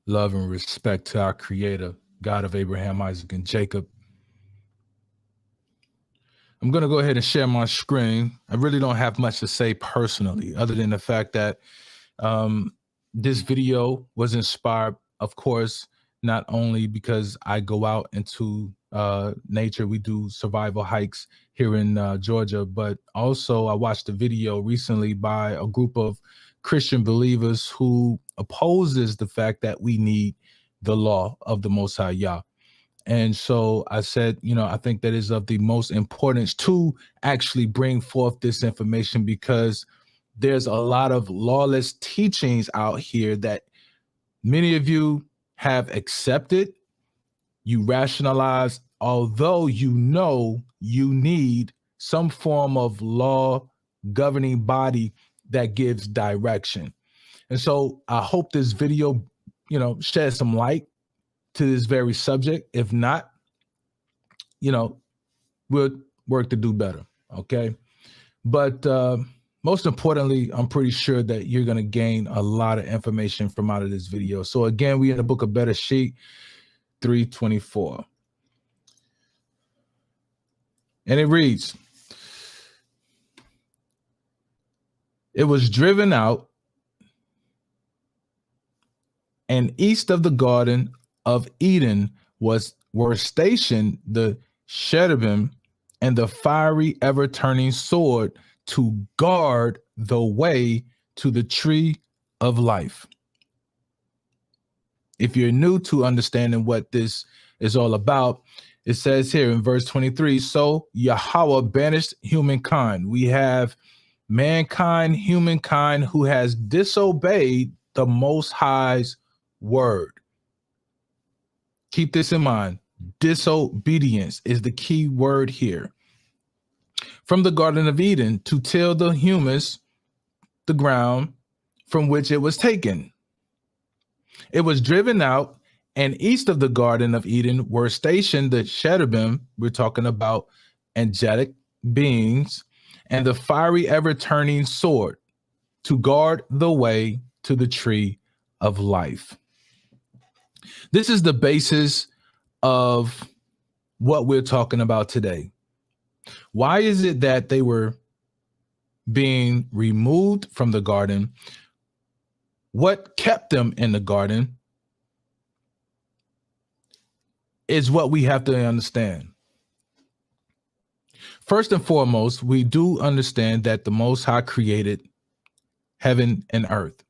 Love and respect to our Creator, God of Abraham, Isaac, and Jacob. I'm going to go ahead and share my screen. I really don't have much to say personally, other than the fact that this video was inspired, of course, not only because I go out into nature, we do survival hikes here in Georgia, but also I watched a video recently by a group of Christian believers who opposes the fact that we need the law of the Most High Yah. And so I said, I think that is of the most importance to actually bring forth this information, because there's a lot of lawless teachings out here that many of you have accepted, you rationalize, although you know you need some form of law governing body that gives direction. And so I hope this video, sheds some light to this very subject. If not, we'll work to do better. Okay. But most importantly, I'm pretty sure that you're going to gain a lot of information from out of this video. So again, we in the book of Bereshit 3:24. And it reads, it was driven out, and east of the Garden of Eden were stationed the cherubim and the fiery ever-turning sword to guard the way to the tree of life. If you're new to understanding what this is all about, it says here in verse 23, so Yahweh banished humankind. We have mankind, humankind, who has disobeyed the Most High's word. Keep this in mind. Disobedience is the key word here. From the Garden of Eden to till the humus, the ground from which it was taken. It was driven out, and east of the Garden of Eden were stationed the cherubim, we're talking about angelic beings, and the fiery ever-turning sword to guard the way to the tree of life. This is the basis of what we're talking about today. Why is it that they were being removed from the garden? What kept them in the garden is what we have to understand. First and foremost, we do understand that the Most High created heaven and earth.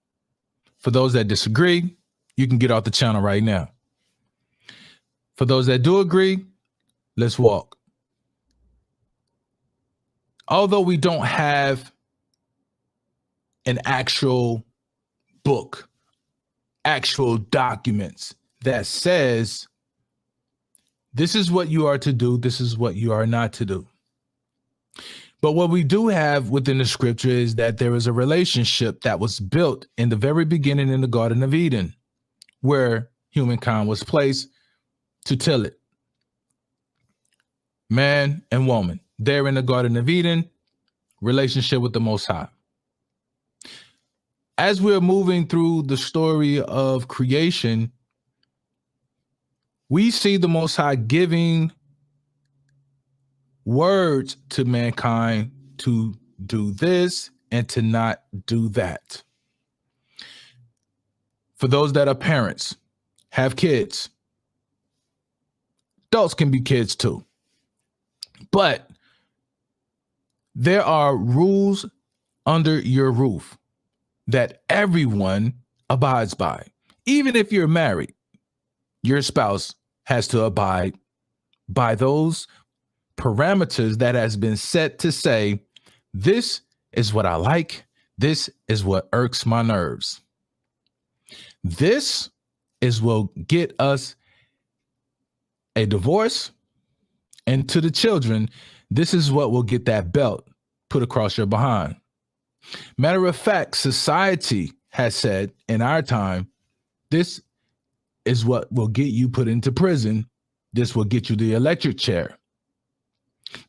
For those that disagree, you can get off the channel right now. For those that do agree, let's walk. Although we don't have an actual book, actual documents that says this is what you are to do, this is what you are not to do. But what we do have within the scripture is that there is a relationship that was built in the very beginning in the Garden of Eden, where humankind was placed to till it. Man and woman, there in the Garden of Eden, relationship with the Most High. As we're moving through the story of creation, we see the Most High giving words to mankind to do this and to not do that. For those that are parents, have kids, adults can be kids too. But there are rules under your roof that everyone abides by. Even if you're married, your spouse has to abide by those parameters that has been set to say, this is what I like. This is what irks my nerves. This is what get us a divorce. And to the children, this is what will get that belt put across your behind. Matter of fact, society has said in our time, this is what will get you put into prison. This will get you the electric chair.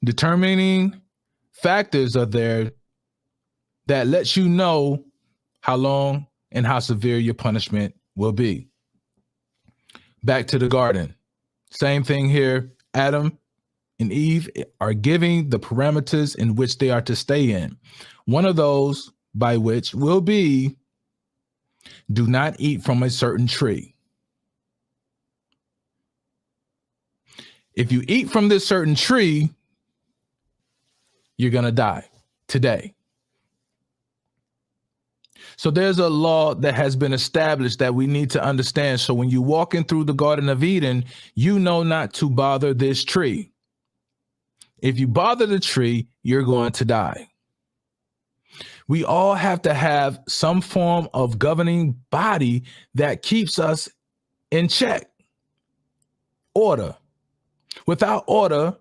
Determining factors are there that lets you know how long and how severe your punishment will be. back to the garden. Same thing here. Adam and Eve are giving the parameters in which they are to stay in. One of those by which will be, do not eat from a certain tree. If you eat from this certain tree, you're going to die today. So there's a law that has been established that we need to understand. So when you're walking through the Garden of Eden, you know not to bother this tree. If you bother the tree, you're going to die. We all have to have some form of governing body that keeps us in check. Order. Without order,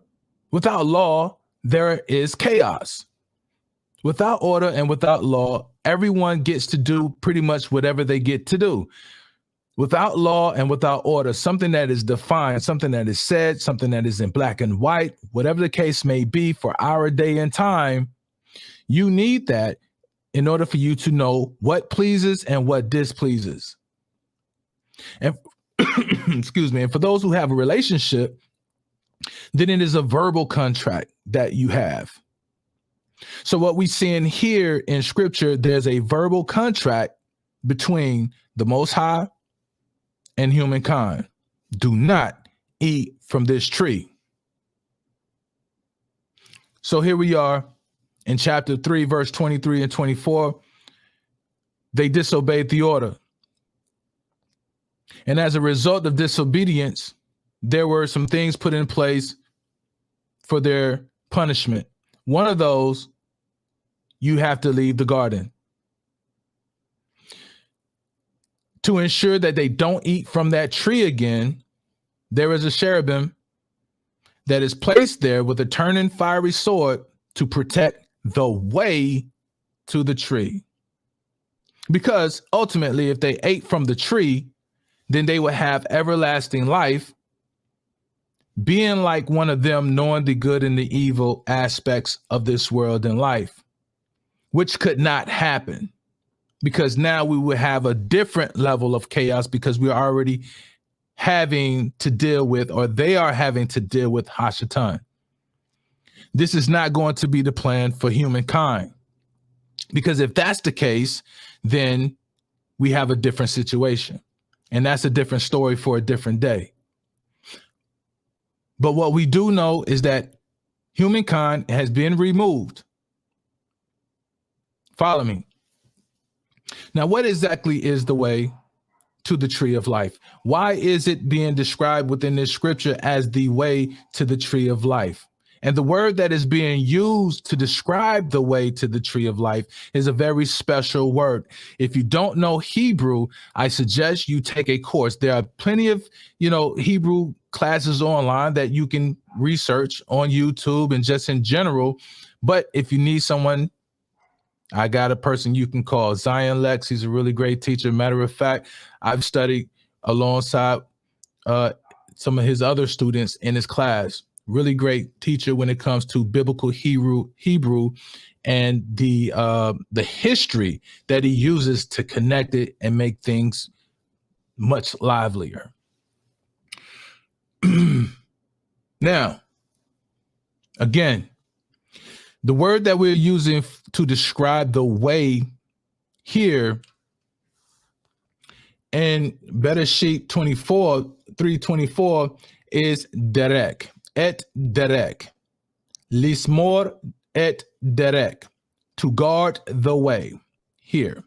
without law, there is chaos. Without order and without law, everyone gets to do pretty much whatever they get to do. Without law and without order, something that is defined, something that is said, something that is in black and white, whatever the case may be for our day and time, you need that in order for you to know what pleases and what displeases. And excuse me, and for those who have a relationship, then it is a verbal contract that you have. So what we see in here in scripture, there's a verbal contract between the Most High and humankind. Do not eat from this tree. So here we are in chapter 3, verse 23 and 24. They disobeyed the order. And as a result of disobedience, there were some things put in place for their punishment. One of those, you have to leave the garden. To ensure that they don't eat from that tree again, there is a cherubim that is placed there with a turning fiery sword to protect the way to the tree. Because ultimately, if they ate from the tree, then they would have everlasting life, being like one of them, knowing the good and the evil aspects of this world and life, which could not happen because now we would have a different level of chaos because we're already having to deal with, or they are having to deal with Hashatan. This is not going to be the plan for humankind, because if that's the case, then we have a different situation, and that's a different story for a different day. But what we do know is that humankind has been removed. Follow me. Now, what exactly is the way to the tree of life? Why is it being described within this scripture as the way to the tree of life? And the word that is being used to describe the way to the tree of life is a very special word. If you don't know Hebrew, I suggest you take a course. There are plenty of, Hebrew classes online that you can research on YouTube and just in general. But if you need someone, I got a person you can call, Zion Lex. He's a really great teacher. Matter of fact, I've studied alongside some of his other students in his class. Really great teacher when it comes to biblical Hebrew and the history that he uses to connect it and make things much livelier. Now, again, the word that we're using to describe the way here in Bereshit 3:24 is derek, et derek, lismor et derek, to guard the way here.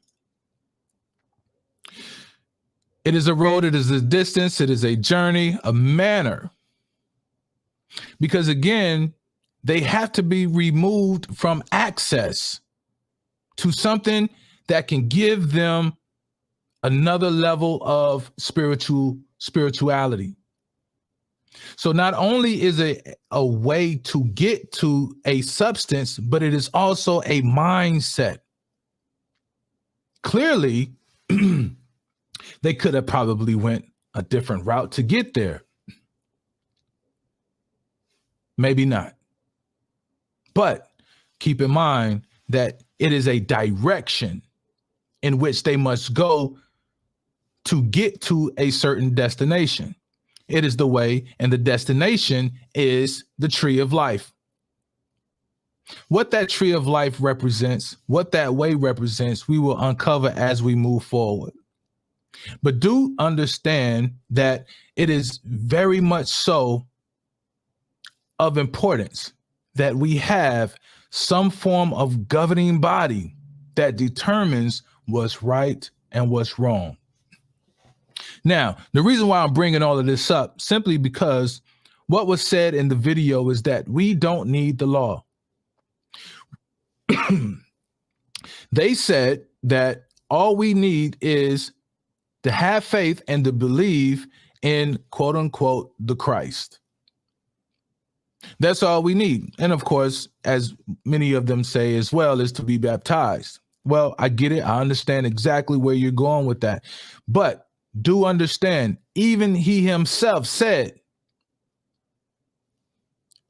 It is a road, it is a distance, it is a journey, a manner. Because again, they have to be removed from access to something that can give them another level of spirituality. So not only is it a way to get to a substance, but it is also a mindset. Clearly, they could have probably went a different route to get there. Maybe not. But keep in mind that it is a direction in which they must go to get to a certain destination. It is the way, and the destination is the tree of life. What that tree of life represents, what that way represents, we will uncover as we move forward. But do understand that it is very much so of importance that we have some form of governing body that determines what's right and what's wrong. Now, the reason why I'm bringing all of this up, simply because what was said in the video is that we don't need the law. They said that all we need is to have faith and to believe in, quote unquote, the Christ. That's all we need. And of course, as many of them say as well, is to be baptized. Well, I get it. I understand exactly where you're going with that. But do understand, even he himself said,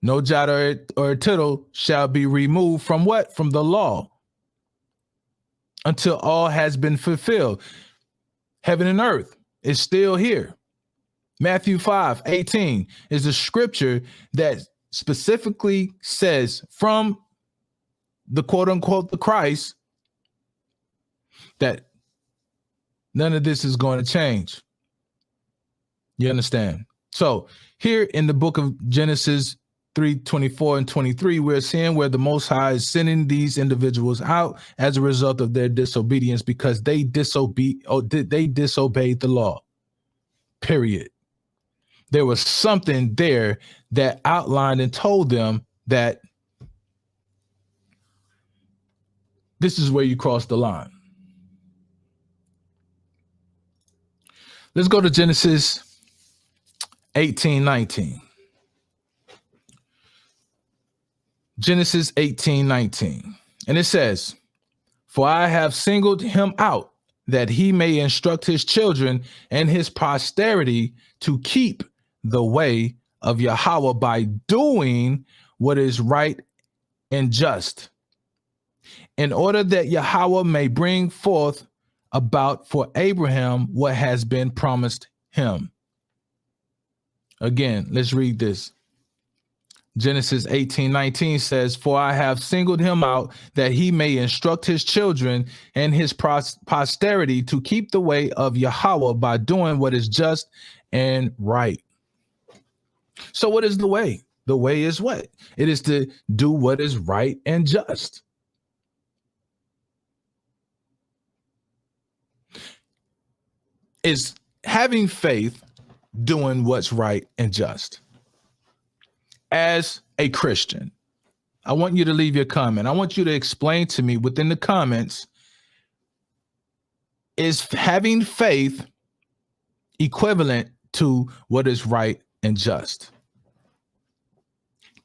no jot or tittle shall be removed from what? From the law, until all has been fulfilled. Heaven and earth is still here. Matthew 5:18 is a scripture that specifically says from the quote unquote the Christ that none of this is going to change. You understand? So here in the book of Genesis 3:24 and 23, we're seeing where the Most High is sending these individuals out as a result of their disobedience, because they disobeyed the law. Period. There was something there that outlined and told them that this is where you cross the line. Let's go to Genesis 18:19. Genesis 18:19. And it says, "For I have singled him out, that he may instruct his children and his posterity to keep the way of Yahweh by doing what is right and just, in order that Yahweh may bring forth about for Abraham what has been promised him." Again, let's read this. Genesis 18:19 says, "For I have singled him out, that he may instruct his children and his posterity to keep the way of Yahweh by doing what is just and right." So what is the way? The way is what? It is to do what is right and just. Is having faith doing what's right and just. As a Christian, I want you to leave your comment. I want you to explain to me within the comments, is having faith equivalent to what is right and just?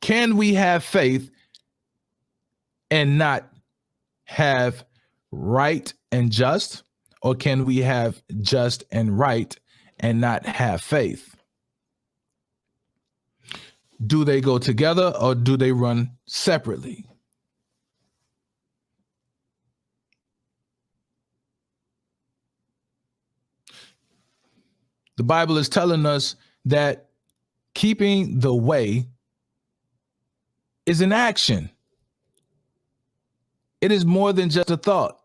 Can we have faith and not have right and just? Or can we have just and right and not have faith? Do they go together or do they run separately? The Bible is telling us that keeping the way is an action. It is more than just a thought,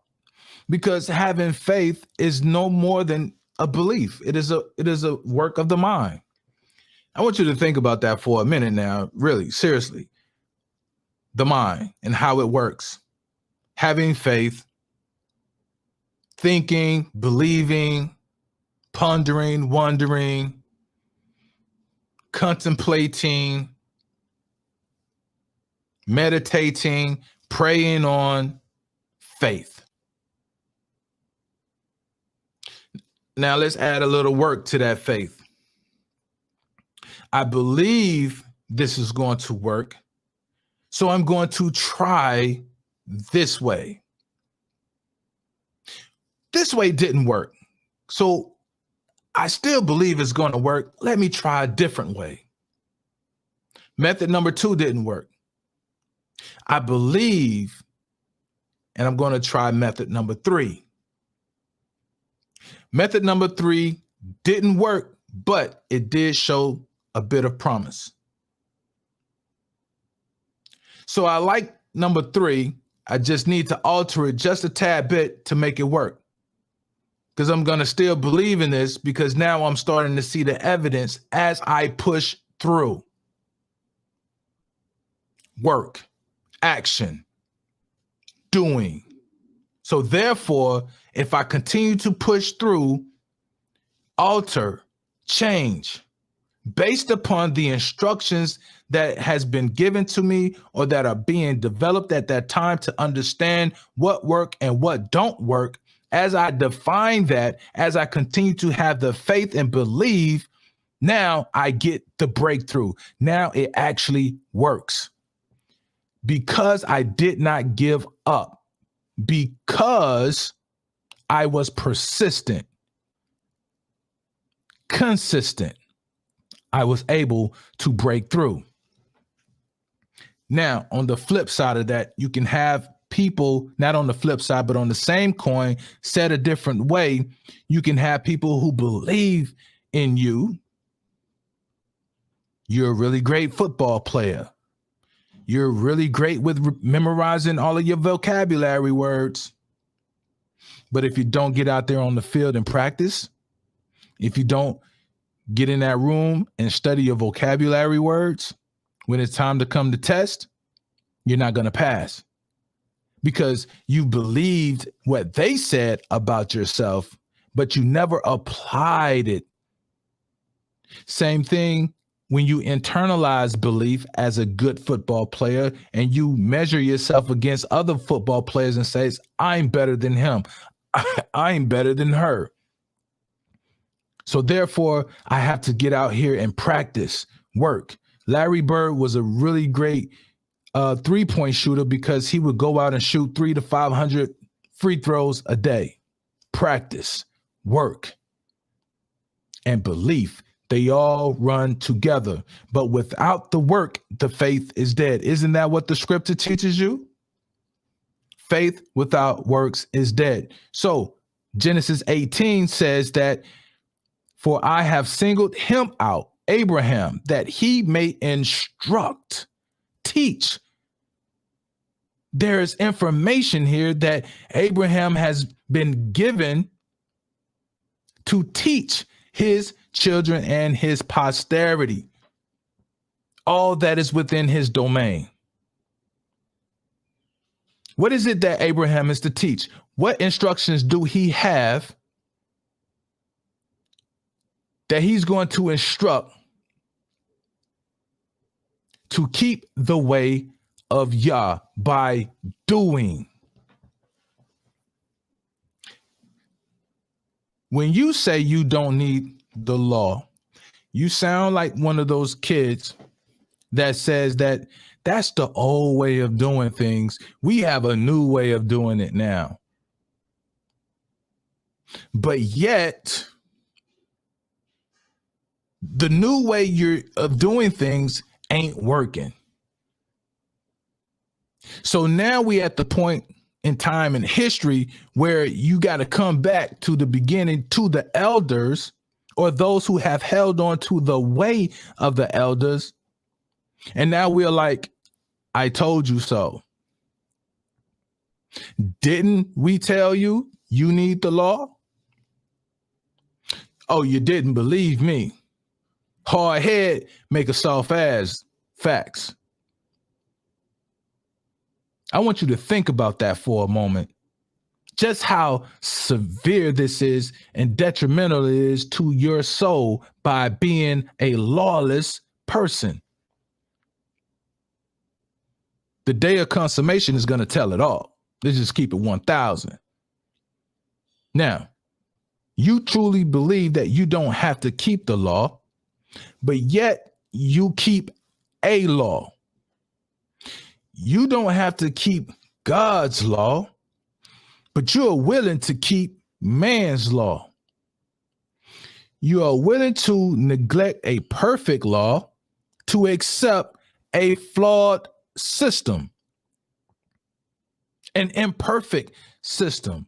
because having faith is no more than a belief. It is a work of the mind. I want you to think about that for a minute now, really, seriously. The mind and how it works. Having faith, thinking, believing, pondering, wondering, contemplating, meditating, praying on faith. Now let's add a little work to that faith. I believe this is going to work, so I'm going to try this way. This way didn't work, so I still believe it's going to work. Let me try a different way. Method number 2 didn't work. I believe, and I'm going to try method number 3. Method number 3 didn't work, but it did show a bit of promise. So I like number 3. I just need to alter it just a tad bit to make it work. Because I'm going to still believe in this, because now I'm starting to see the evidence as I push through. Work, action, doing. So therefore, if I continue to push through, alter, change, based upon the instructions that has been given to me or that are being developed at that time to understand what work and what don't work, as I define that, as I continue to have the faith and believe, now I get the breakthrough. Now it actually works. Because I did not give up, because I was persistent, consistent, I was able to break through. Now, on the flip side of that, you can have people, not on the flip side, but on the same coin, said a different way. You can have people who believe in you. You're a really great football player. You're really great with memorizing all of your vocabulary words. But if you don't get out there on the field and practice, if you don't get in that room and study your vocabulary words, when it's time to come to test, you're not going to pass, because you believed what they said about yourself, but you never applied it. Same thing when you internalize belief as a good football player and you measure yourself against other football players and says, I'm better than him. I'm better than her. So therefore, I have to get out here and practice, work. Larry Bird was a really great three-point shooter because he would go out and shoot 300 to 500 free throws a day. Practice, work, and belief. They all run together. But without the work, the faith is dead. Isn't that what the scripture teaches you? Faith without works is dead. So Genesis 18 says that, for I have singled him out, Abraham, that he may instruct, teach. There is information here that Abraham has been given to teach his children and his posterity, all that is within his domain. What is it that Abraham is to teach? What instructions do he have that he's going to instruct to keep the way of Yah by doing? When you say you don't need the law, you sound like one of those kids that says that that's the old way of doing things. We have a new way of doing it now. But yet, the new way of doing things ain't working. So now we at the point in time in history where you got to come back to the beginning, to the elders, or those who have held on to the way of the elders. And now we're like, I told you so. Didn't we tell you you need the law? Oh, you didn't believe me. Hard head make a soft ass. Facts. I want you to think about that for a moment. Just how severe this is and detrimental it is to your soul by being a lawless person. The day of consummation is going to tell it all. Let's just keep it 1,000. Now, you truly believe that you don't have to keep the law, but yet you keep a law. You don't have to keep God's law, but you are willing to keep man's law. You are willing to neglect a perfect law to accept a flawed system, an imperfect system.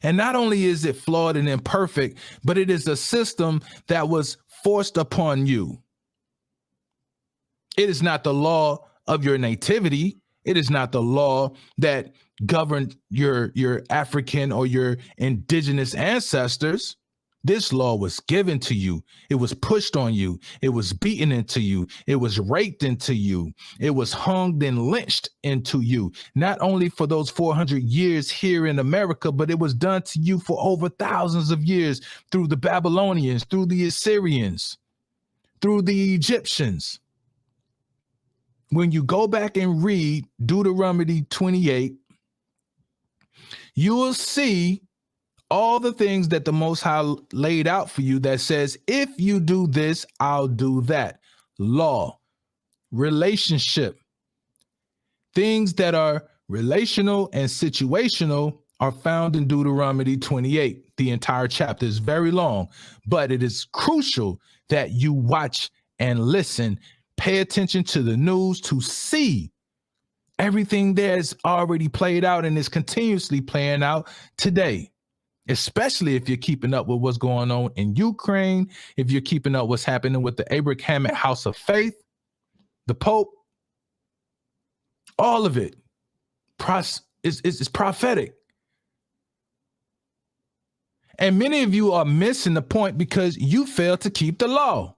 And not only is it flawed and imperfect, but it is a system that was forced upon you. It is not the law of your nativity. It is not the law that governed your African or your indigenous ancestors. This law was given to you. It was pushed on you. It was beaten into you. It was raped into you. It was hung and lynched into you. Not only for those 400 years here in America, but it was done to you for over thousands of years through the Babylonians, through the Assyrians, through the Egyptians. When you go back and read Deuteronomy 28, you will see all the things that the Most High laid out for you that says, if you do this, I'll do that. Law, relationship, things that are relational and situational are found in Deuteronomy 28. The entire chapter is very long, but it is crucial that you watch and listen, pay attention to the news to see everything that's already played out and is continuously playing out today. Especially if you're keeping up with what's going on in Ukraine, if you're keeping up what's happening with the Abrahamic House of Faith, the Pope, all of it is prophetic. And many of you are missing the point because you fail to keep the law.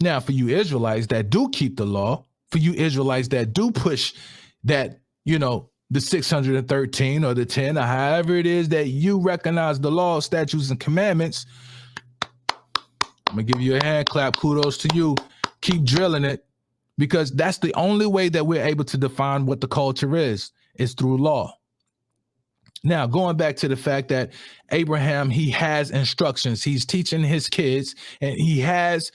Now, for you Israelites that do keep the law, for you Israelites that do push that, the 613 or the 10 or however it is that you recognize the law, statutes, and commandments, I'm going to give you a hand clap. Kudos to you. Keep drilling it, because that's the only way that we're able to define what the culture is through law. Now, going back to the fact that Abraham, he has instructions. He's teaching his kids, and he has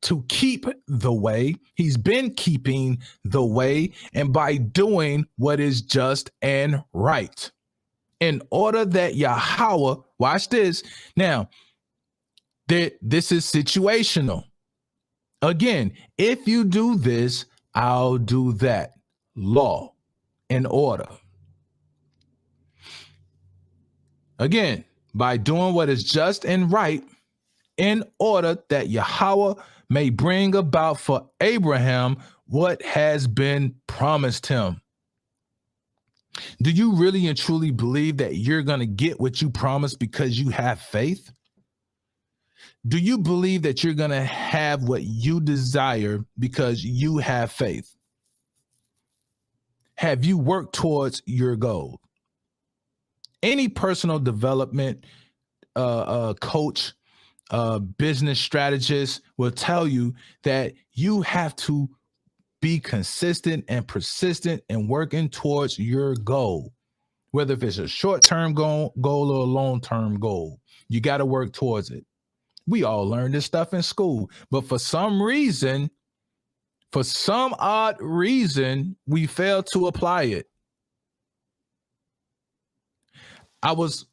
to keep the way. He's been keeping the way, and by doing what is just and right, in order that Yahweh, watch this. Now, this is situational. Again, if you do this, I'll do that. Law and order. Again, by doing what is just and right, in order that Yahweh may bring about for Abraham what has been promised him. Do you really and truly believe that you're going to get what you promised because you have faith? Do you believe that you're going to have what you desire because you have faith? Have you worked towards your goal? Any personal development coach, business strategist will tell you that you have to be consistent and persistent in working towards your goal, whether if it's a short-term goal or a long-term goal. You got to work towards it. We all learned this stuff in school, but for some odd reason, we fail to apply it. I was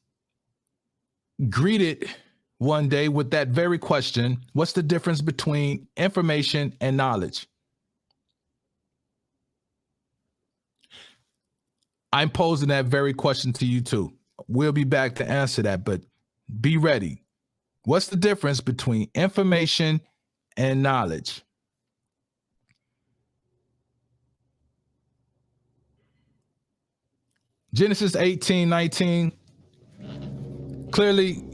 greeted one day with that very question: what's the difference between information and knowledge? I'm posing that very question to you too. We'll be back to answer that, but be ready. What's the difference between information and knowledge? Genesis 18:19 clearly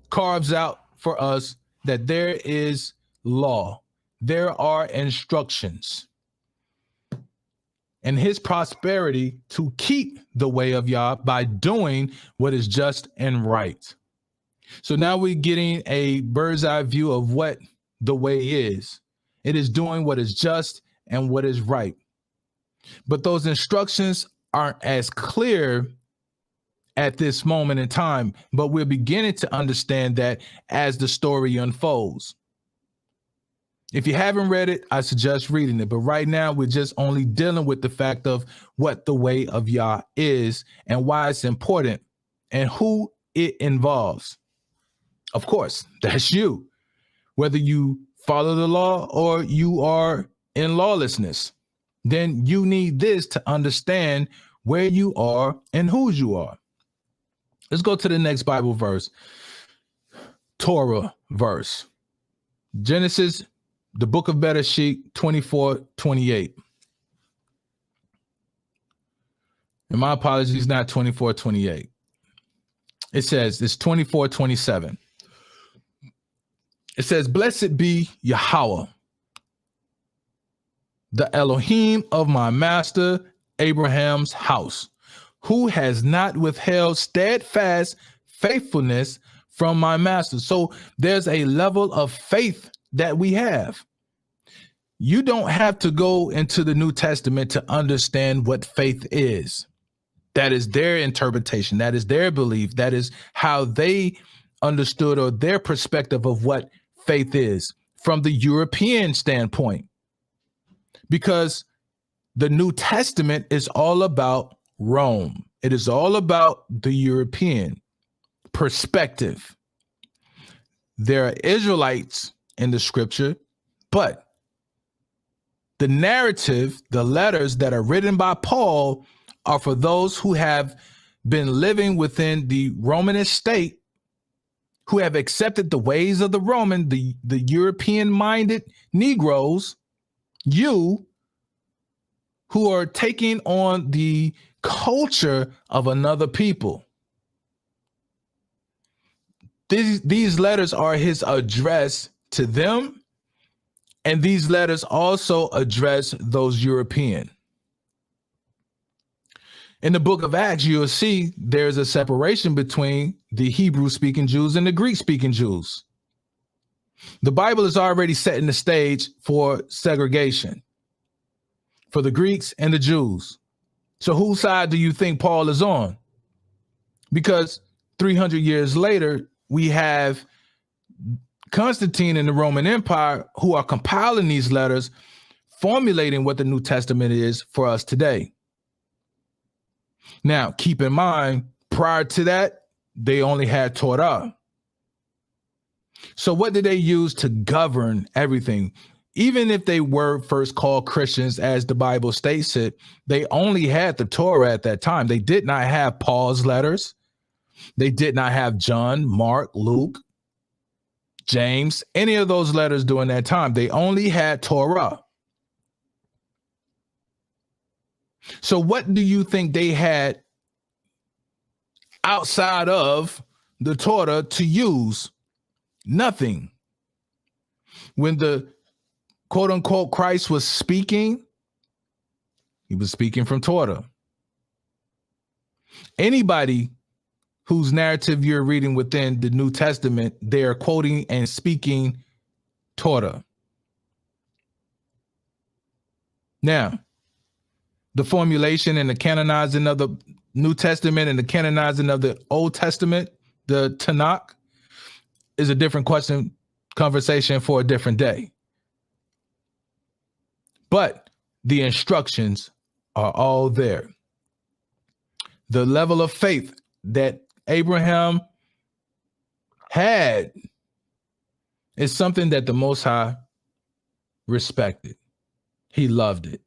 carves out for us that there is law. There are instructions. And his prosperity to keep the way of Yah by doing what is just and right. So now we're getting a bird's eye view of what the way is. It is doing what is just and what is right. But those instructions aren't as clear at this moment in time, but we're beginning to understand that as the story unfolds. If you haven't read it, I suggest reading it. But right now, we're just only dealing with the fact of what the way of Yah is and why it's important and who it involves. Of course, that's you, whether you follow the law or you are in lawlessness. Then you need this to understand where you are and whose you are. Let's go to the next Bible verse, Torah verse. Genesis, the book of Bereshit, 24:28. And my apologies, not 24:28. It says, it's 24:27. It says, blessed be Yahweh, the Elohim of my master Abraham's house, who has not withheld steadfast faithfulness from my master. So there's a level of faith that we have. You don't have to go into the New Testament to understand what faith is. That is their interpretation. That is their belief. That is how they understood, or their perspective of what faith is from the European standpoint. Because the New Testament is all about Rome. It is all about the European perspective. There are Israelites in the scripture, but the narrative, the letters that are written by Paul, are for those who have been living within the Romanist state, who have accepted the ways of the Roman, the European-minded Negroes, you, who are taking on the culture of another people. These letters are his address to them, and these letters also address those European. In the book of Acts, you'll see there's a separation between the Hebrew-speaking Jews and the Greek-speaking Jews. The Bible is already setting the stage for segregation for the Greeks and the Jews. So whose side do you think Paul is on? Because 300 years later, we have Constantine and the Roman Empire who are compiling these letters, formulating what the New Testament is for us today. Now, keep in mind, prior to that, they only had Torah. So what did they use to govern everything? Even if they were first called Christians, as the Bible states it, they only had the Torah at that time. They did not have Paul's letters. They did not have John, Mark, Luke, James, any of those letters during that time. They only had Torah. So what do you think they had outside of the Torah to use? Nothing. When the quote unquote Christ was speaking, he was speaking from Torah. Anybody whose narrative you're reading within the New Testament, they are quoting and speaking Torah. Now, the formulation and the canonizing of the New Testament and the canonizing of the Old Testament, the Tanakh, is a different conversation for a different day. But the instructions are all there. The level of faith that Abraham had is something that the Most High respected. He loved it.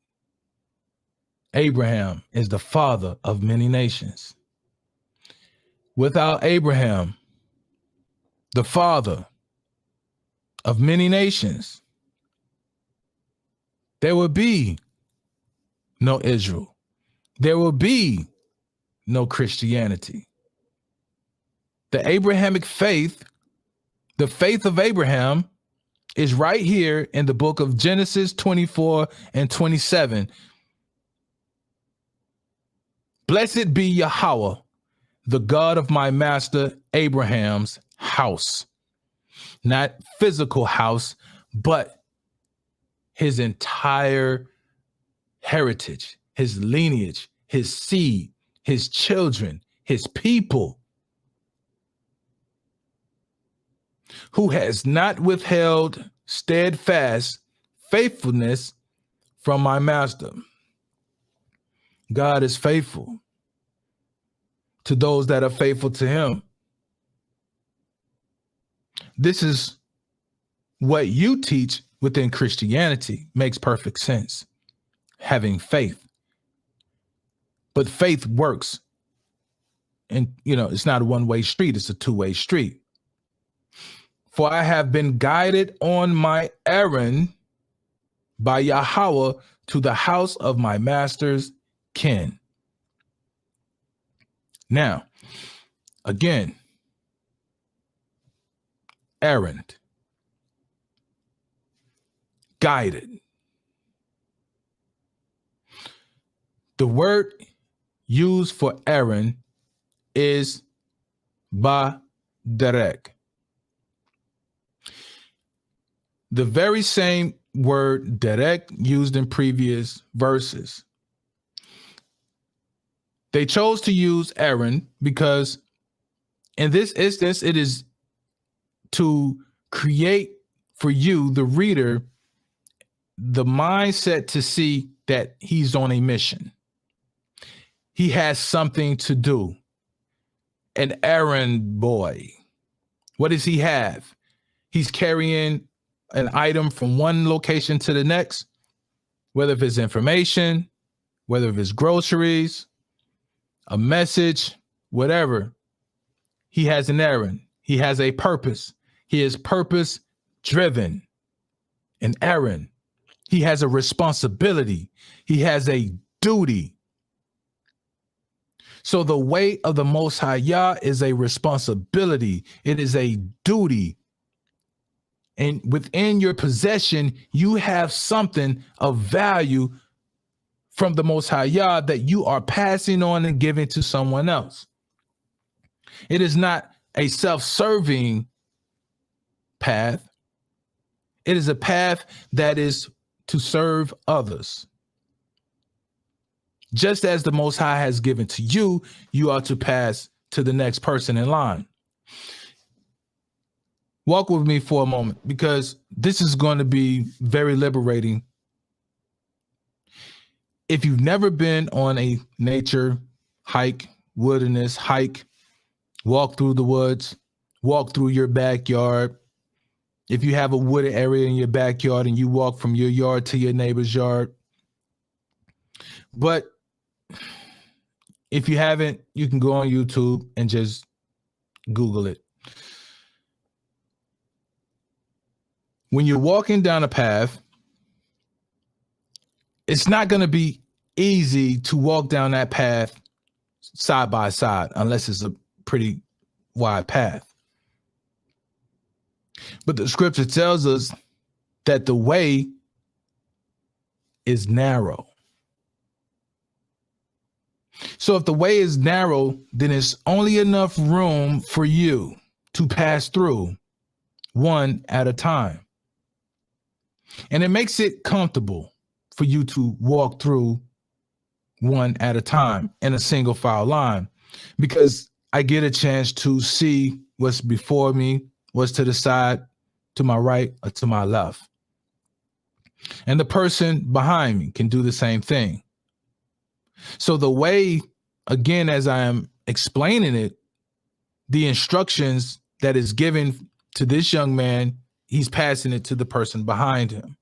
Abraham is the father of many nations. Without Abraham, the father of many nations, there would be no Israel. There will be no Christianity. The Abrahamic faith, the faith of Abraham, is right here in the book of Genesis 24 and 27. Blessed be Yahweh, the God of my master Abraham's house. Not physical house, but his entire heritage, his lineage, his seed, his children, his people, who has not withheld steadfast faithfulness from my master. God is faithful to those that are faithful to him. This is what you teach within Christianity. Makes perfect sense. Having faith. But faith works. And, it's not a one-way street. It's a two-way street. For I have been guided on my errand by Yahweh to the house of my master's kin. Now, again, errand, guided. The word used for errand is baderek. The very same word derek used in previous verses. They chose to use errand because in this instance, it is to create for you, the reader, the mindset to see that he's on a mission. He has something to do. An errand boy. What does he have? He's carrying an item from one location to the next, whether it's information, whether it's groceries, a message, whatever. He has an errand. He has a purpose. He is purpose driven. An errand. He has a responsibility. He has a duty. So the way of the Most High Yah is a responsibility. It is a duty. And within your possession, you have something of value from the Most High Yah that you are passing on and giving to someone else. It is not a self-serving path. It is a path that is to serve others. Just as the Most High has given to you, you are to pass to the next person in line. Walk with me for a moment, because this is going to be very liberating. If you've never been on a nature hike, wilderness hike, walk through the woods, walk through your backyard. If you have a wooded area in your backyard and you walk from your yard to your neighbor's yard. But if you haven't, you can go on YouTube and just Google it. When you're walking down a path, it's not going to be easy to walk down that path side by side unless it's a pretty wide path. But the scripture tells us that the way is narrow. So if the way is narrow, then it's only enough room for you to pass through one at a time. And it makes it comfortable for you to walk through one at a time in a single file line, because I get a chance to see what's before me, what's to the side, to my right, or to my left. And the person behind me can do the same thing. So the way, again, as I am explaining it, the instructions that is given to this young man, he's passing it to the person behind him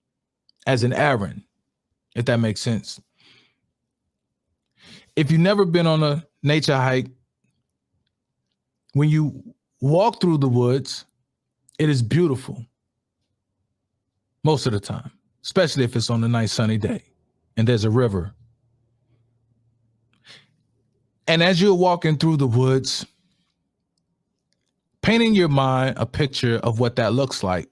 as an errand, if that makes sense. If you've never been on a nature hike, when you walk through the woods, it is beautiful most of the time, especially if it's on a nice sunny day and there's a river. And as you're walking through the woods, paint in your mind a picture of what that looks like.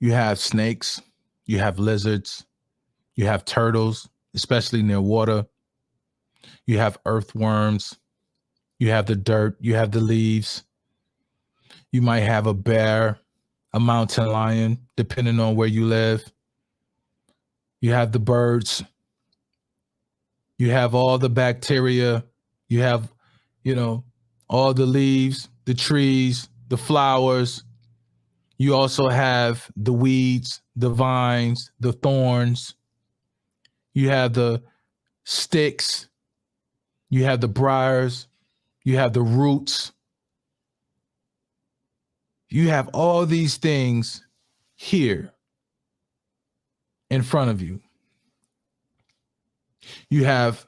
You have snakes, you have lizards, you have turtles, especially near water. You have earthworms, you have the dirt, you have the leaves. You might have a bear, a mountain lion, depending on where you live. You have the birds. You have all the bacteria. You have, all the leaves, the trees, the flowers. You also have the weeds, the vines, the thorns. You have the sticks. You have the briars. You have the roots. You have all these things here in front of you. You have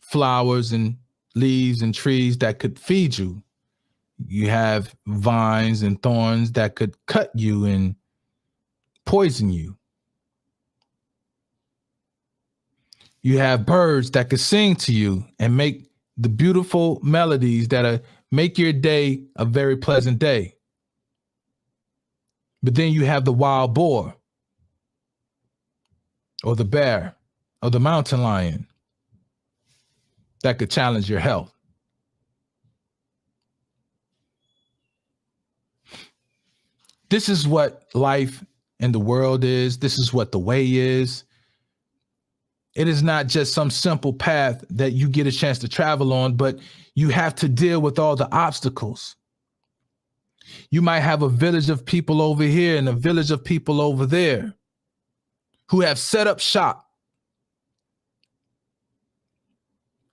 flowers and leaves and trees that could feed you. You have vines and thorns that could cut you and poison you. You have birds that could sing to you and make the beautiful melodies that make your day a very pleasant day. But then you have the wild boar or the bear or the mountain lion that could challenge your health. This is what life and the world is. This is what the way is. It is not just some simple path that you get a chance to travel on, but you have to deal with all the obstacles. You might have a village of people over here and a village of people over there who have set up shop.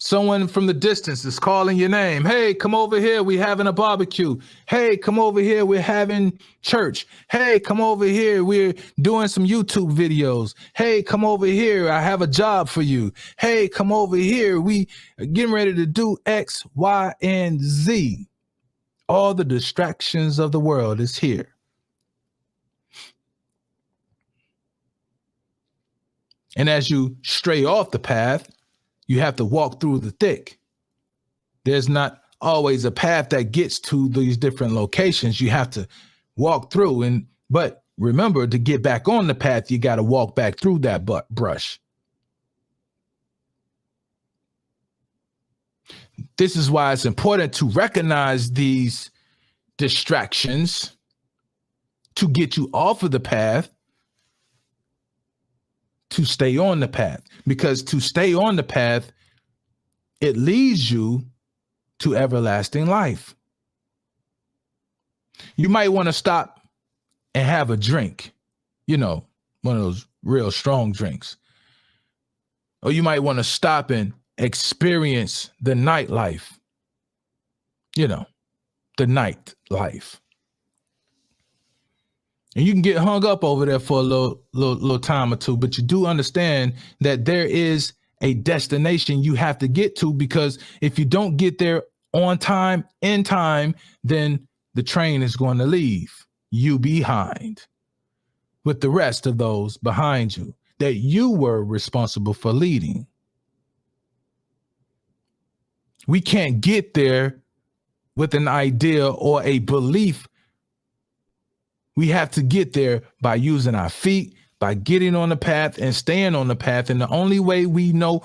Someone from the distance is calling your name. Hey, come over here. We're having a barbecue. Hey, come over here. We're having church. Hey, come over here. We're doing some YouTube videos. Hey, come over here. I have a job for you. Hey, come over here. We are getting ready to do X, Y, and Z. All the distractions of the world is here. And as you stray off the path, you have to walk through the thick. There's not always a path that gets to these different locations. You have to walk through. But remember, to get back on the path, you got to walk back through that brush. This is why it's important to recognize these distractions to get you off of the path, to stay on the path, because to stay on the path, it leads you to everlasting life. You might want to stop and have a drink, one of those real strong drinks. Or you might want to stop and experience the nightlife, the nightlife. And you can get hung up over there for a little time or two, but you do understand that there is a destination you have to get to, because if you don't get there on time, in time, then the train is going to leave you behind with the rest of those behind you that you were responsible for leading. We can't get there with an idea or a belief. We have to get there by using our feet, by getting on the path and staying on the path. And the only way we know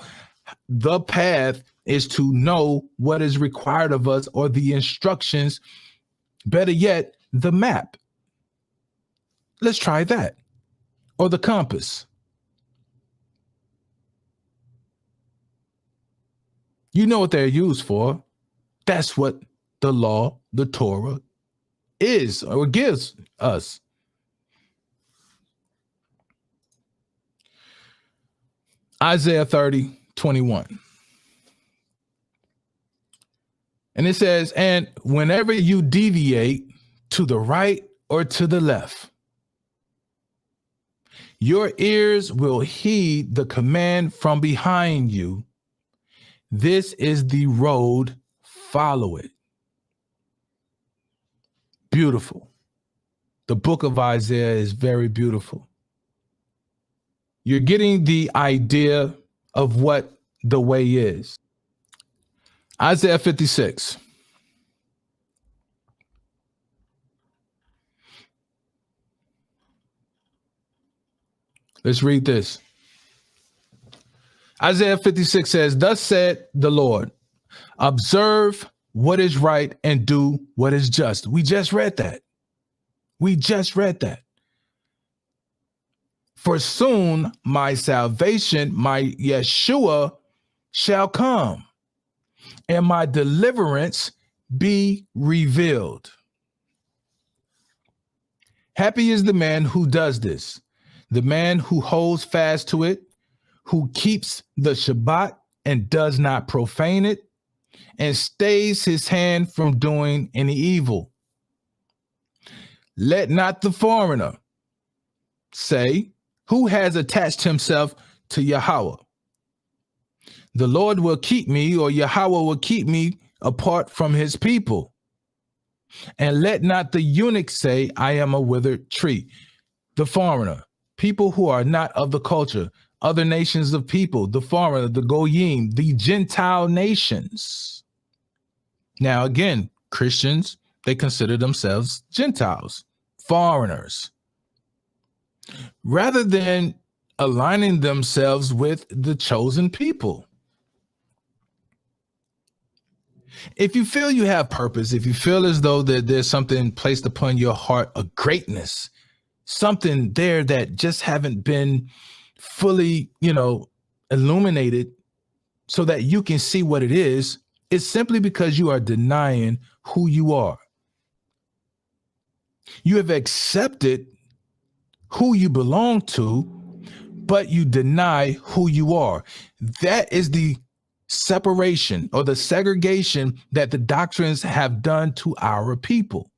the path is to know what is required of us, or the instructions, better yet, the map. Let's try that. Or the compass. You know what they're used for. That's what the law, the Torah, is or gives us. Isaiah 30:21. And it says, and whenever you deviate to the right or to the left, your ears will heed the command from behind you. This is the road, follow it. Beautiful. The book of Isaiah is very beautiful. You're getting the idea of what the way is. Isaiah 56. Let's read this. Isaiah 56 says, thus said the Lord, observe what is right and do what is just. We just read that. For soon my salvation, my Yeshua, shall come, and my deliverance be revealed. Happy is the man who does this, the man who holds fast to it, who keeps the Shabbat and does not profane it, and stays his hand from doing any evil. Let not the foreigner say, who has attached himself to Yahweh? The Lord will keep me, or Yahweh will keep me apart from his people. And let not the eunuch say, I am a withered tree. The foreigner, people who are not of the culture, other nations of people, the foreigner, the Goyim, the Gentile nations. Now, again, Christians, they consider themselves Gentiles, foreigners. Rather than aligning themselves with the chosen people. If you feel you have purpose, if you feel as though that there's something placed upon your heart, a greatness, something there that just haven't been fully, illuminated so that you can see what it is, it's simply because you are denying who you are. You have accepted who you belong to, but you deny who you are. That is the separation or the segregation that the doctrines have done to our people.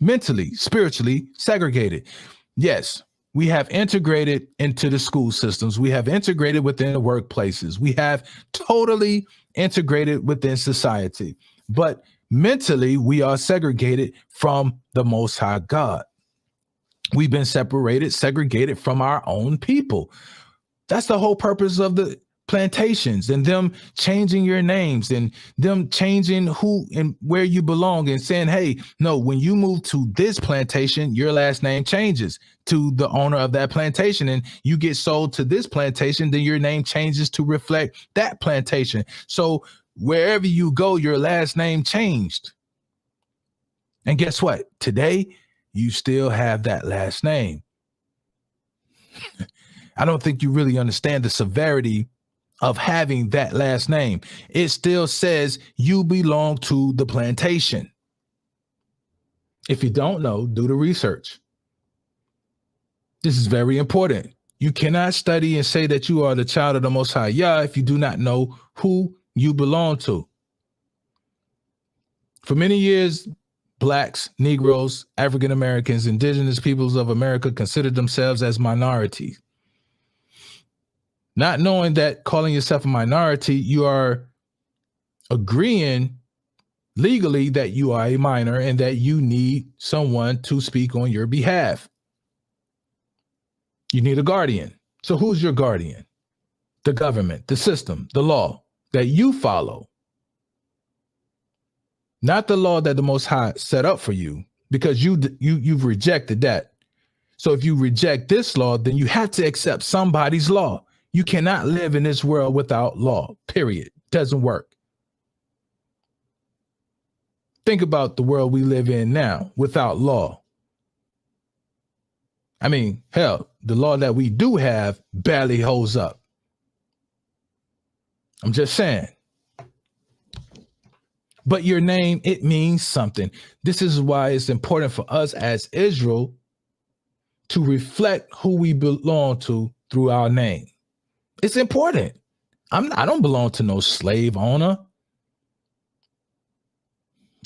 Mentally, spiritually segregated. Yes, we have integrated into the school systems. We have integrated within the workplaces. We have totally integrated within society. But mentally, we are segregated from the Most High God. We've been segregated from our own people. That's the whole purpose of the plantations and them changing your names and them changing who and where you belong and saying, hey, no, when you move to this plantation, your last name changes to the owner of that plantation, and you get sold to this plantation, then your name changes to reflect that plantation. So wherever you go, your last name changed. And guess what? Today, you still have that last name. I don't think you really understand the severity of having that last name. It still says you belong to the plantation. If you don't know, do the research. This is very important. You cannot study and say that you are the child of the Most High Yah if you do not know who you belong to. For many years, Blacks, Negroes, African Americans, indigenous peoples of America considered themselves as minorities. Not knowing that calling yourself a minority, you are agreeing legally that you are a minor and that you need someone to speak on your behalf. You need a guardian. So who's your guardian? The government, the system, the law that you follow. Not the law that the Most High set up for you, because you've rejected that. So if you reject this law, then you have to accept somebody's law. You cannot live in this world without law, period. Doesn't work. Think about the world we live in now without law. I mean, hell, the law that we do have barely holds up. I'm just saying. But your name, it means something. This is why it's important for us as Israel to reflect who we belong to through our name. It's important. I don't belong to no slave owner.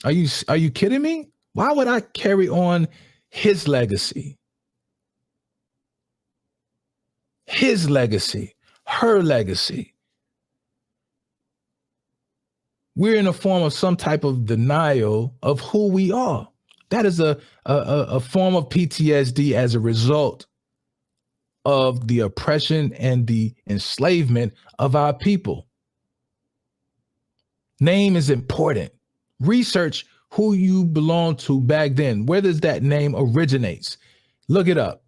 Are you kidding me? Why would I carry on his legacy? His legacy, her legacy. We're in a form of some type of denial of who we are. That is a form of PTSD as a result of the oppression and the enslavement of our people. Name is important. Research who you belong to back then. Where does that name originates? Look it up.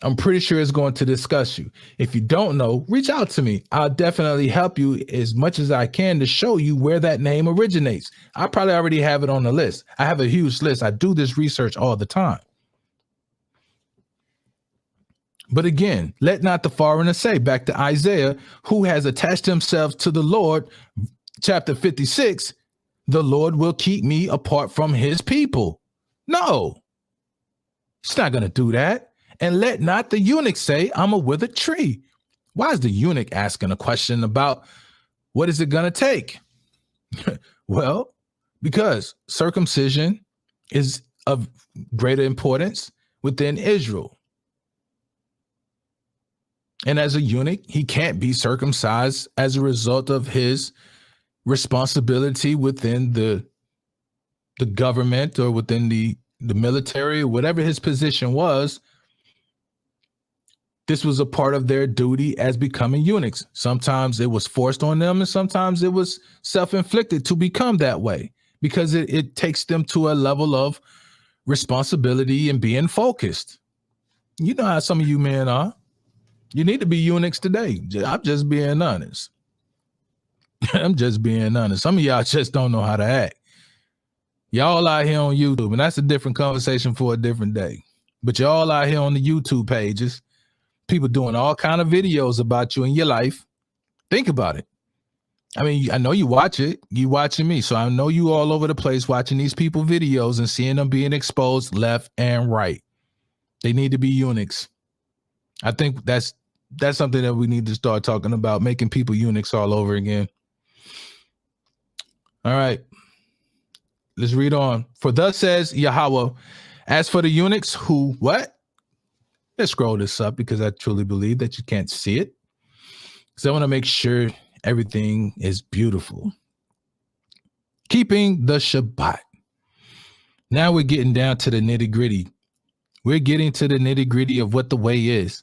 I'm pretty sure it's going to discuss you. If you don't know, reach out to me. I'll definitely help you as much as I can to show you where that name originates. I probably already have it on the list. I have a huge list. I do this research all the time. But again, let not the foreigner say, back to Isaiah, who has attached himself to the Lord, chapter 56, the Lord will keep me apart from his people. No, he's not going to do that. And let not the eunuch say, I'm a withered tree. Why is the eunuch asking a question about what is it going to take? Well, because circumcision is of greater importance within Israel. And as a eunuch, he can't be circumcised as a result of his responsibility within the government or within the military, or whatever his position was. This was a part of their duty as becoming eunuchs. Sometimes it was forced on them, and sometimes it was self-inflicted to become that way, because it takes them to a level of responsibility and being focused. You know how some of you men are. You need to be eunuchs today. I'm just being honest. I'm just being honest. Some of y'all just don't know how to act. Y'all out here on YouTube, and that's a different conversation for a different day. But y'all out here on the YouTube pages, people doing all kind of videos about you and your life. Think about it. I mean, I know you watch it. You watching me. So I know you all over the place watching these people videos and seeing them being exposed left and right. They need to be eunuchs. I think that's something that we need to start talking about, making people eunuchs all over again. All right. Let's read on. For thus says Yahweh, as for the eunuchs who, what? Let's scroll this up because I truly believe that you can't see it. Because I want to make sure everything is beautiful. Keeping the Shabbat. Now we're getting down to the nitty gritty. We're getting to the nitty gritty of what the way is.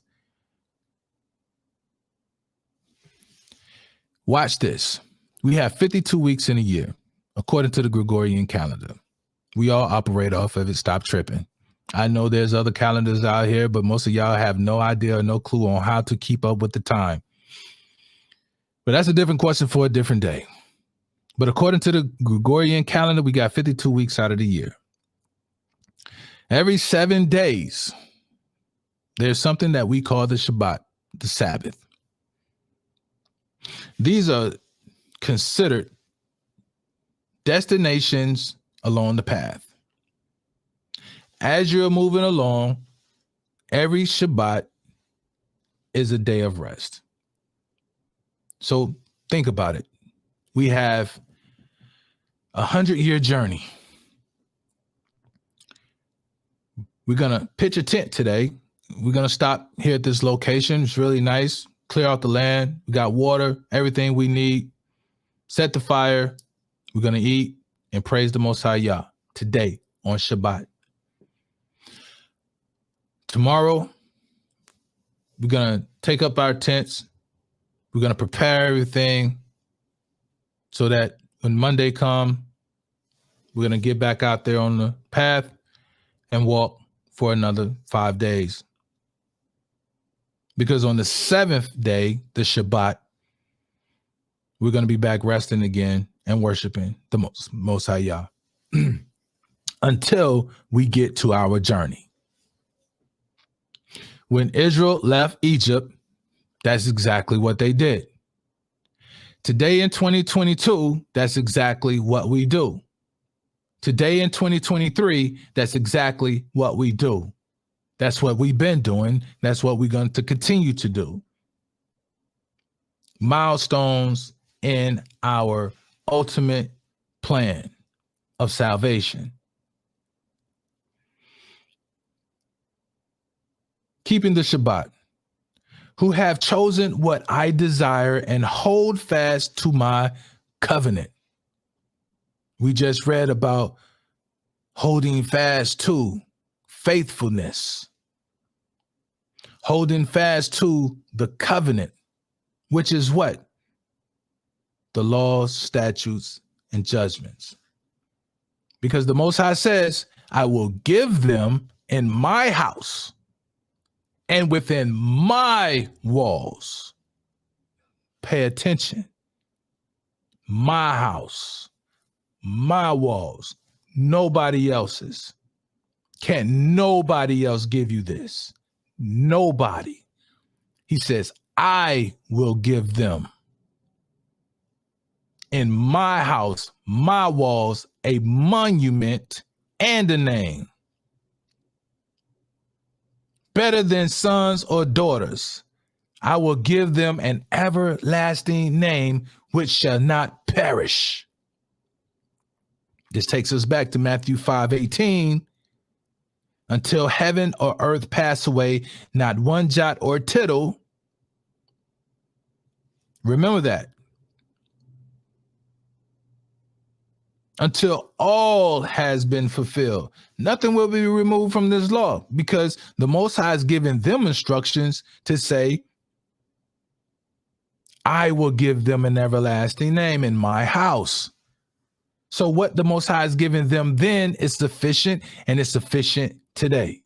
Watch this. We have 52 weeks in a year, according to the Gregorian calendar. We all operate off of it. Stop tripping. I know there's other calendars out here, but most of y'all have no idea or no clue on how to keep up with the time. But that's a different question for a different day. But according to the Gregorian calendar, we got 52 weeks out of the year. Every 7 days, there's something that we call the Shabbat, the Sabbath. These are considered destinations along the path. As you're moving along, every Shabbat is a day of rest. So think about it. We have a 100-year journey. We're going to pitch a tent today. We're going to stop here at this location. It's really nice. Clear out the land. We got water, everything we need. Set the fire. We're going to eat and praise the Most High Yah today on Shabbat. Tomorrow, we're going to take up our tents. We're going to prepare everything so that when Monday comes, we're going to get back out there on the path and walk for another 5 days. Because on the 7th day, the Shabbat, we're going to be back resting again and worshiping the Most High Yah until we get to our journey. When Israel left Egypt, that's exactly what they did. Today in 2022, that's exactly what we do. Today in 2023, that's exactly what we do. That's what we've been doing. That's what we're going to continue to do. Milestones in our ultimate plan of salvation. Keeping the Shabbat, who have chosen what I desire and hold fast to my covenant. We just read about holding fast to faithfulness, holding fast to the covenant, which is what? The laws, statutes, and judgments. Because the Most High says, I will give them in my house and within my walls. Pay attention. My house, my walls, nobody else's. Can nobody else give you this? Nobody. He says, I will give them in my house, my walls, a monument and a name. Better than sons or daughters, I will give them an everlasting name which shall not perish. This takes us back to Matthew 5:18. Until heaven or earth pass away, not one jot or tittle Remember that. Until all has been fulfilled. Nothing will be removed from this law, because the Most High has given them instructions to say, I will give them an everlasting name in my house. So what the Most High has given them then is sufficient, and it's sufficient today.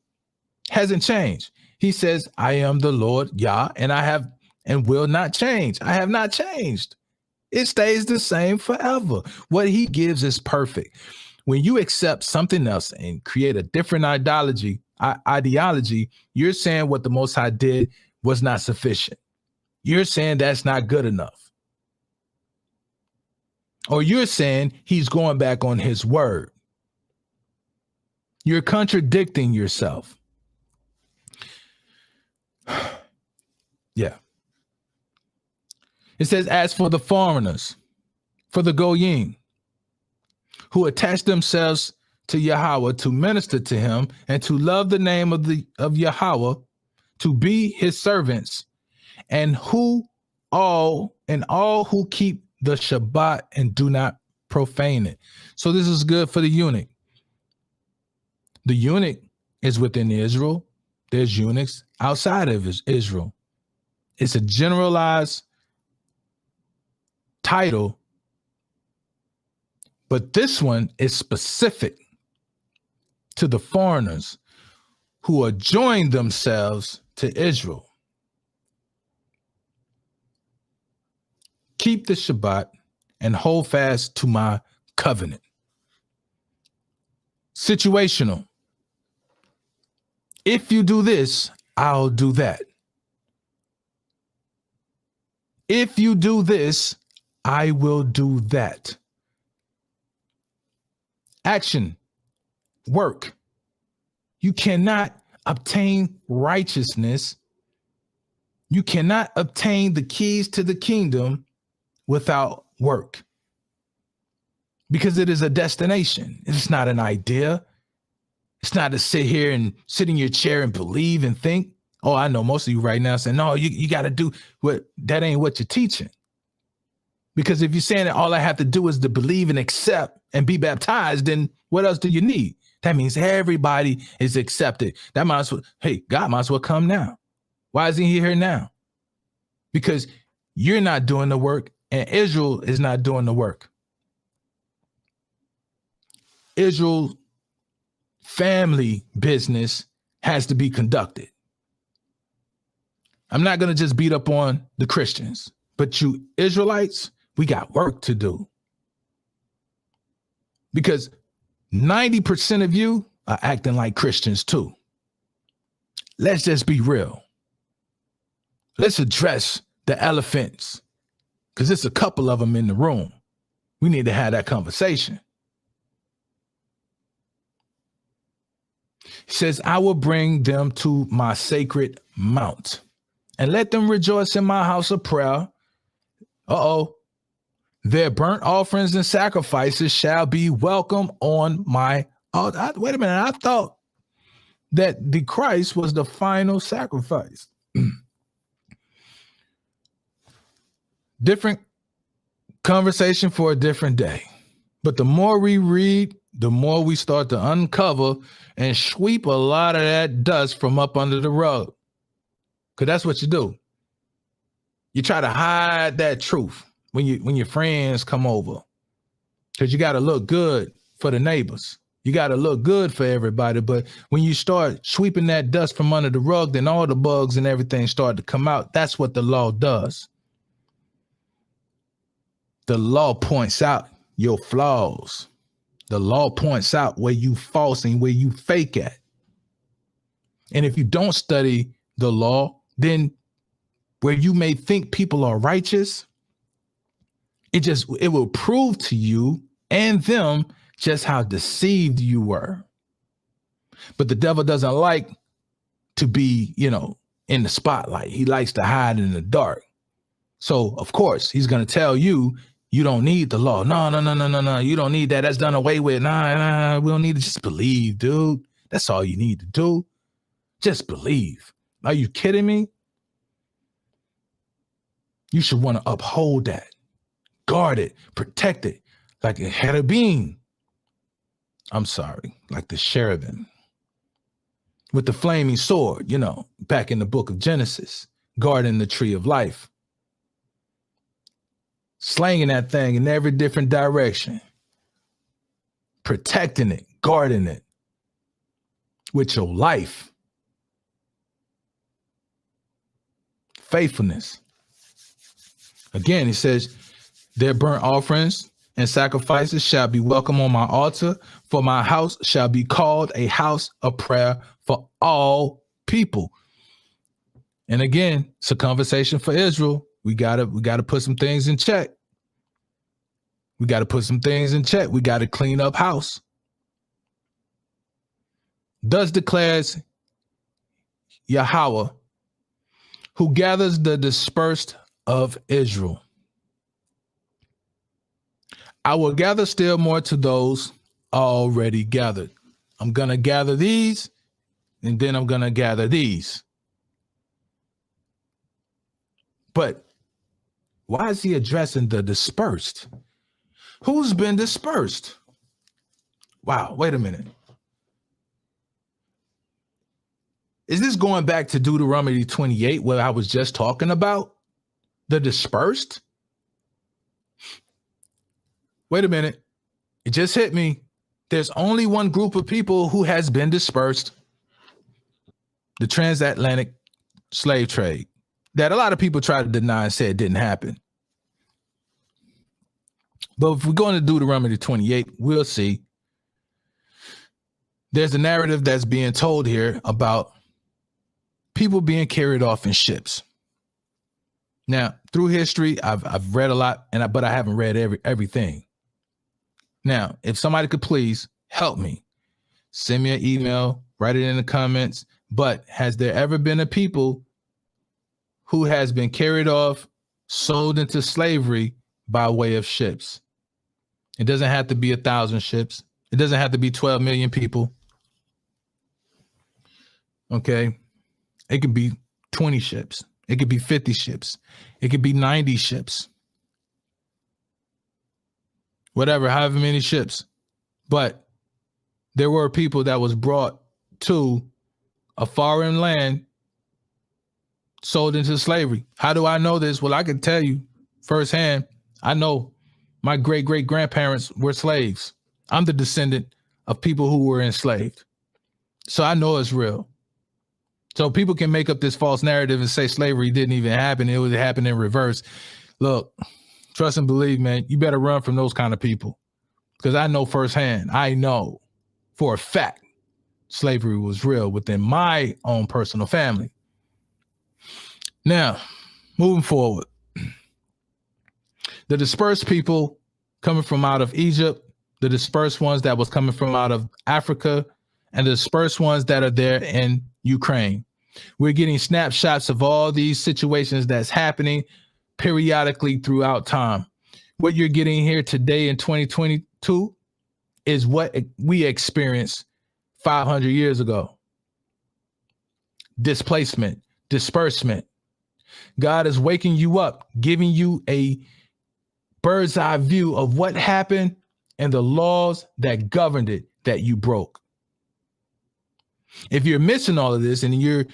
Hasn't changed. He says, I am the Lord Yah, and I have and will not change. I have not changed. It stays the same forever. What he gives is perfect. When you accept something else and create a different ideology, you're saying what the Most High did was not sufficient. You're saying that's not good enough. Or you're saying he's going back on his word. You're contradicting yourself. Yeah. It says, as for the foreigners, for the Goyim, who attach themselves to Yahweh to minister to him and to love the name of Yahweh, to be his servants, and all who keep the Shabbat and do not profane it. So this is good for the eunuch. The eunuch is within Israel. There's eunuchs outside of Israel. It's a generalized title, but this one is specific to the foreigners who are joining themselves to Israel. Keep the Shabbat and hold fast to my covenant. Situational. If you do this, I'll do that. If you do this, I will do that. Action. Work. You cannot obtain righteousness. You cannot obtain the keys to the kingdom without work. Because it is a destination. It's not an idea. It's not to sit here and sit in your chair and believe and think. Oh, I know most of you right now saying, no, you got to do what, that ain't what you're teaching. Because if you're saying that all I have to do is to believe and accept and be baptized, then what else do you need? That means everybody is accepted. That might as well, hey, God might as well come now. Why isn't he here now? Because you're not doing the work and Israel is not doing the work. Israel family business has to be conducted. I'm not going to just beat up on the Christians, but you Israelites, we got work to do. Because 90% of you are acting like Christians too. Let's just be real. Let's address the elephants, because there's a couple of them in the room. We need to have that conversation. He says, I will bring them to my sacred mount and let them rejoice in my house of prayer. Their burnt offerings and sacrifices shall be welcome on my altar. Wait a minute. I thought that the Christ was the final sacrifice. Different conversation for a different day. But the more we read, the more we start to uncover and sweep a lot of that dust from up under the rug. Because that's what you do. You try to hide that truth when your friends come over. Because you got to look good for the neighbors. You got to look good for everybody. But when you start sweeping that dust from under the rug, then all the bugs and everything start to come out. That's what the law does. The law points out your flaws. The law points out where you false and where you fake at. And if you don't study the law, then where you may think people are righteous, it will prove to you and them just how deceived you were. But the devil doesn't like to be, in the spotlight. He likes to hide in the dark. So, of course, he's going to tell you, you don't need the law. No. You don't need that. That's done away with. Nah. We don't need to just believe, dude. That's all you need to do. Just believe. Are you kidding me? You should want to uphold that, guard it, protect it, like a cherubim. I'm sorry, like the cherubim with the flaming sword, you know, back in the book of Genesis, guarding the tree of life, slinging that thing in every different direction, protecting it, guarding it with your life. Faithfulness. Again, he says, their burnt offerings and sacrifices shall be welcome on my altar, for my house shall be called a house of prayer for all people. And again, it's a conversation for Israel. We gotta put some things in check. We got to put some things in check. We got to clean up house. Thus declares Yahweh, who gathers the dispersed of Israel. I will gather still more to those already gathered. I'm going to gather these, and then I'm going to gather these. But why is he addressing the dispersed? Who's been dispersed? Wow, wait a minute. Is this going back to Deuteronomy 28, where I was just talking about the dispersed? Wait a minute. It just hit me. There's only one group of people who has been dispersed. The transatlantic slave trade that a lot of people try to deny and say it didn't happen. But if we go into Deuteronomy 28, we'll see. There's a narrative that's being told here about people being carried off in ships. Now, through history, I've read a lot, but I haven't read everything. Now, if somebody could please help me, send me an email, write it in the comments. But has there ever been a people who has been carried off, sold into slavery by way of ships? It doesn't have to be 1,000 ships. It doesn't have to be 12 million people. Okay. It could be 20 ships. It could be 50 ships. It could be 90 ships. Whatever, however many ships. But there were people that was brought to a foreign land, sold into slavery. How do I know this? Well, I can tell you firsthand. I know my great-great-grandparents were slaves. I'm the descendant of people who were enslaved. So I know it's real. So people can make up this false narrative and say slavery didn't even happen. It would happen in reverse. Look, trust and believe, man, you better run from those kind of people. Because I know firsthand, I know for a fact slavery was real within my own personal family. Now, moving forward, the dispersed people coming from out of Egypt, the dispersed ones that was coming from out of Africa, and the dispersed ones that are there in Ukraine. We're getting snapshots of all these situations that's happening periodically throughout time. What you're getting here today in 2022 is what we experienced 500 years ago. Displacement, disbursement. God is waking you up, giving you a bird's eye view of what happened and the laws that governed it that you broke. If you're missing all of this and you're,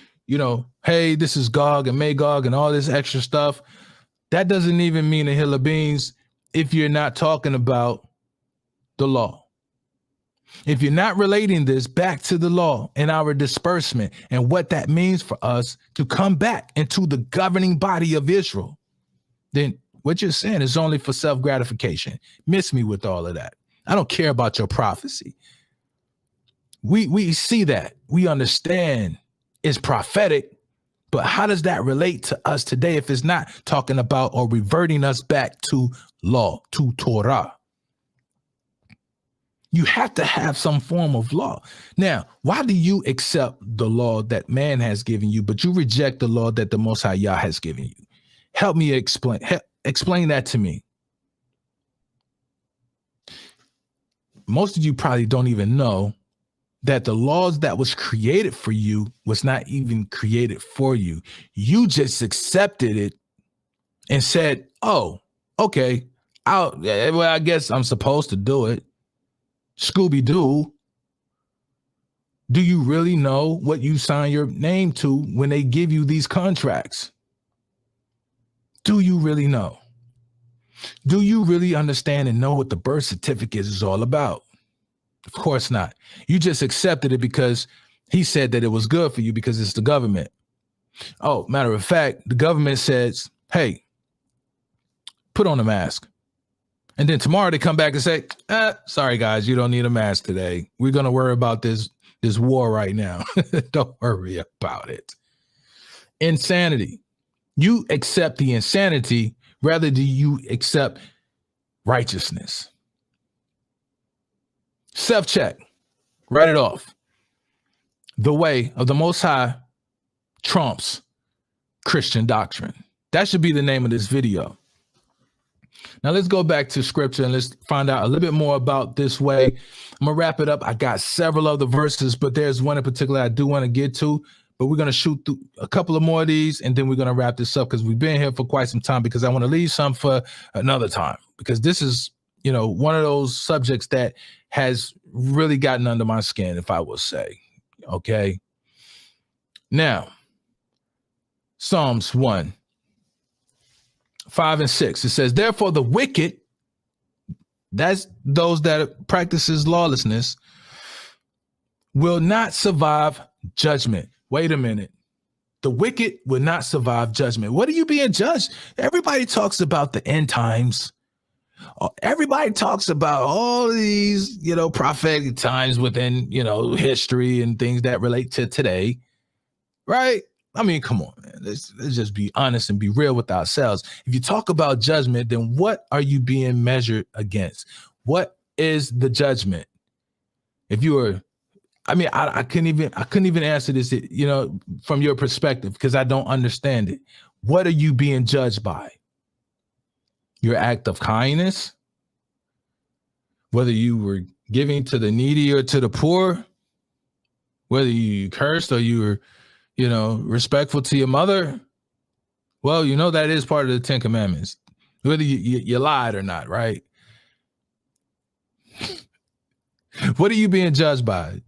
hey, this is Gog and Magog and all this extra stuff, that doesn't even mean a hill of beans if you're not talking about the law. If you're not relating this back to the law and our disbursement and what that means for us to come back into the governing body of Israel, then what you're saying is only for self-gratification. Miss me with all of that. I don't care about your prophecy. We see that. We understand it's prophetic, but how does that relate to us today if it's not talking about or reverting us back to law, to Torah? You have to have some form of law. Now, why do you accept the law that man has given you, but you reject the law that the Most High Yah has given you? Help me explain. Explain that to me. Most of you probably don't even know that the laws that was created for you was not even created for you. You just accepted it and said, oh, okay, well, I guess I'm supposed to do it. Scooby-Doo, do you really know what you sign your name to when they give you these contracts? Do you really know? Do you really understand and know what the birth certificate is all about? Of course not. You just accepted it because he said that it was good for you because it's the government. Oh, matter of fact, the government says, hey, put on a mask. And then tomorrow they come back and say, sorry, guys, you don't need a mask today. We're going to worry about this war right now. Don't worry about it. Insanity. You accept the insanity rather do you accept righteousness. Self-check. Write it off. The way of the Most High trumps Christian doctrine. That should be the name of this video. Now let's go back to scripture and let's find out a little bit more about this way. I'm gonna wrap it up. I got several other verses, but there's one in particular I do want to get to, but we're gonna shoot through a couple of more of these and then we're gonna wrap this up because we've been here for quite some time because I want to leave some for another time because this is, one of those subjects that has really gotten under my skin, if I will say. Okay. Now, Psalms 1, 5 and 6. It says, therefore the wicked, that's those that practices lawlessness, will not survive judgment. Wait a minute. The wicked will not survive judgment. What are you being judged? Everybody talks about the end times. Everybody talks about all these, prophetic times within, history and things that relate to today, right? I mean, come on, man. Let's just be honest and be real with ourselves. If you talk about judgment, then what are you being measured against? What is the judgment? If you were, I couldn't even answer this, from your perspective, because I don't understand it. What are you being judged by? Your act of kindness? Whether you were giving to the needy or to the poor? Whether you cursed or you were, respectful to your mother? Well, that is part of the 10 Commandments. Whether you lied or not, right? What are you being judged by?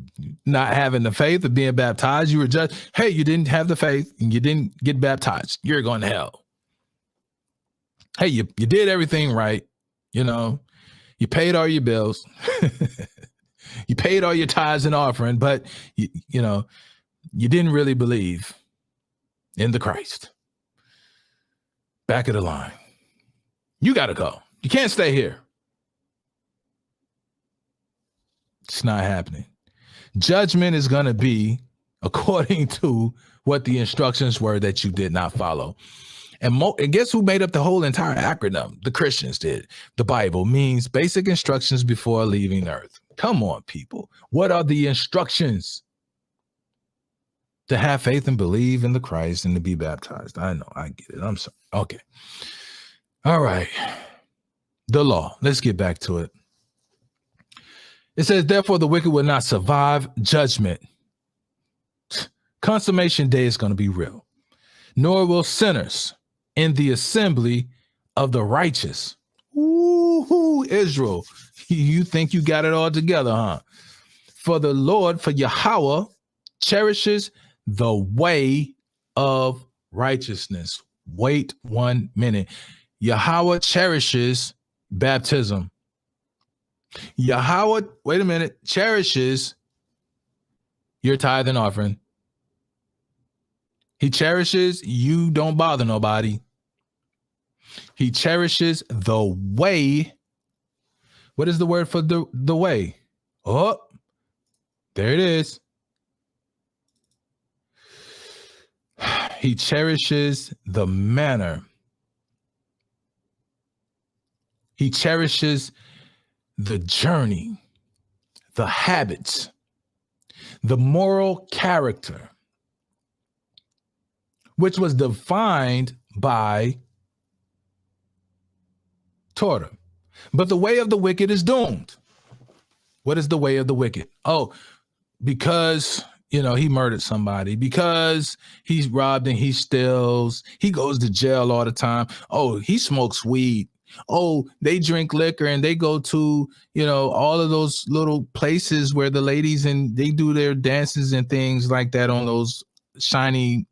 Not having the faith of being baptized? You were judged. Hey, you didn't have the faith and you didn't get baptized. You're going to hell. Hey, you did everything right. You paid all your bills. You paid all your tithes and offering, but you didn't really believe in the Christ. Back of the line. You got to go. You can't stay here. It's not happening. Judgment is going to be according to what the instructions were that you did not follow. And guess who made up the whole entire acronym? The Christians did. The Bible means basic instructions before leaving earth. Come on, people. What are the instructions? To have faith and believe in the Christ and to be baptized. I know, I get it. I'm sorry. Okay. All right. The law. Let's get back to it. It says, therefore, the wicked will not survive judgment. Consummation day is going to be real. Nor will sinners in the assembly of the righteous. Ooh, Israel. You think you got it all together, huh? For the Lord, for Yahweh, cherishes the way of righteousness. Wait 1 minute. Yahweh cherishes baptism. Yahweh, wait a minute, cherishes your tithe and offering. He cherishes you don't bother nobody. He cherishes the way. What is the word for the way? Oh, there it is. He cherishes the manner. He cherishes the journey, the habits, the moral character, which was defined by Torah. But the way of the wicked is doomed. What is the way of the wicked? Oh, because, he murdered somebody, because he's robbed and he steals. He goes to jail all the time. Oh, he smokes weed. Oh, they drink liquor and they go to, all of those little places where the ladies and they do their dances and things like that on those shiny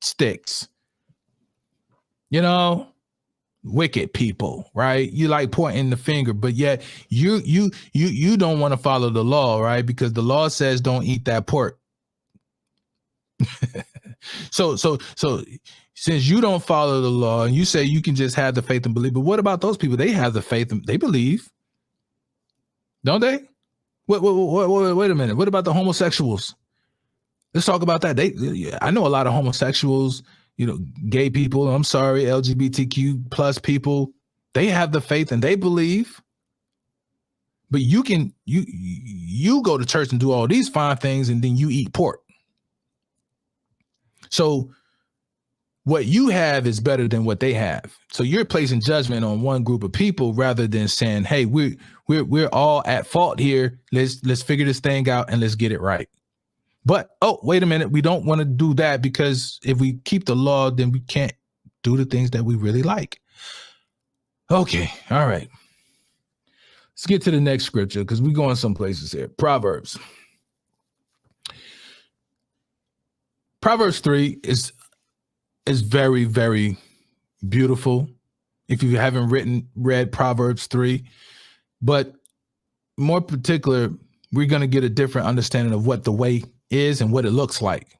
sticks. Wicked people, right? You like pointing the finger, but yet you don't want to follow the law, right? Because the law says don't eat that pork. So since you don't follow the law and you say you can just have the faith and believe, but what about those people? They have the faith and they believe, don't they? Wait a minute. What about the homosexuals? Let's talk about that. I know a lot of homosexuals, gay people, I'm sorry, LGBTQ plus people, they have the faith and they believe. But you go to church and do all these fine things and then you eat pork. So what you have is better than what they have. So you're placing judgment on one group of people rather than saying, hey, we're all at fault here. Let's figure this thing out and let's get it right. But, oh, wait a minute. We don't want to do that, because if we keep the law, then we can't do the things that we really like. Okay. All right. Let's get to the next scripture, because we're going some places here. Proverbs 3 is very, very beautiful. If you haven't read Proverbs 3, but more particular, we're going to get a different understanding of what the way is and what it looks like.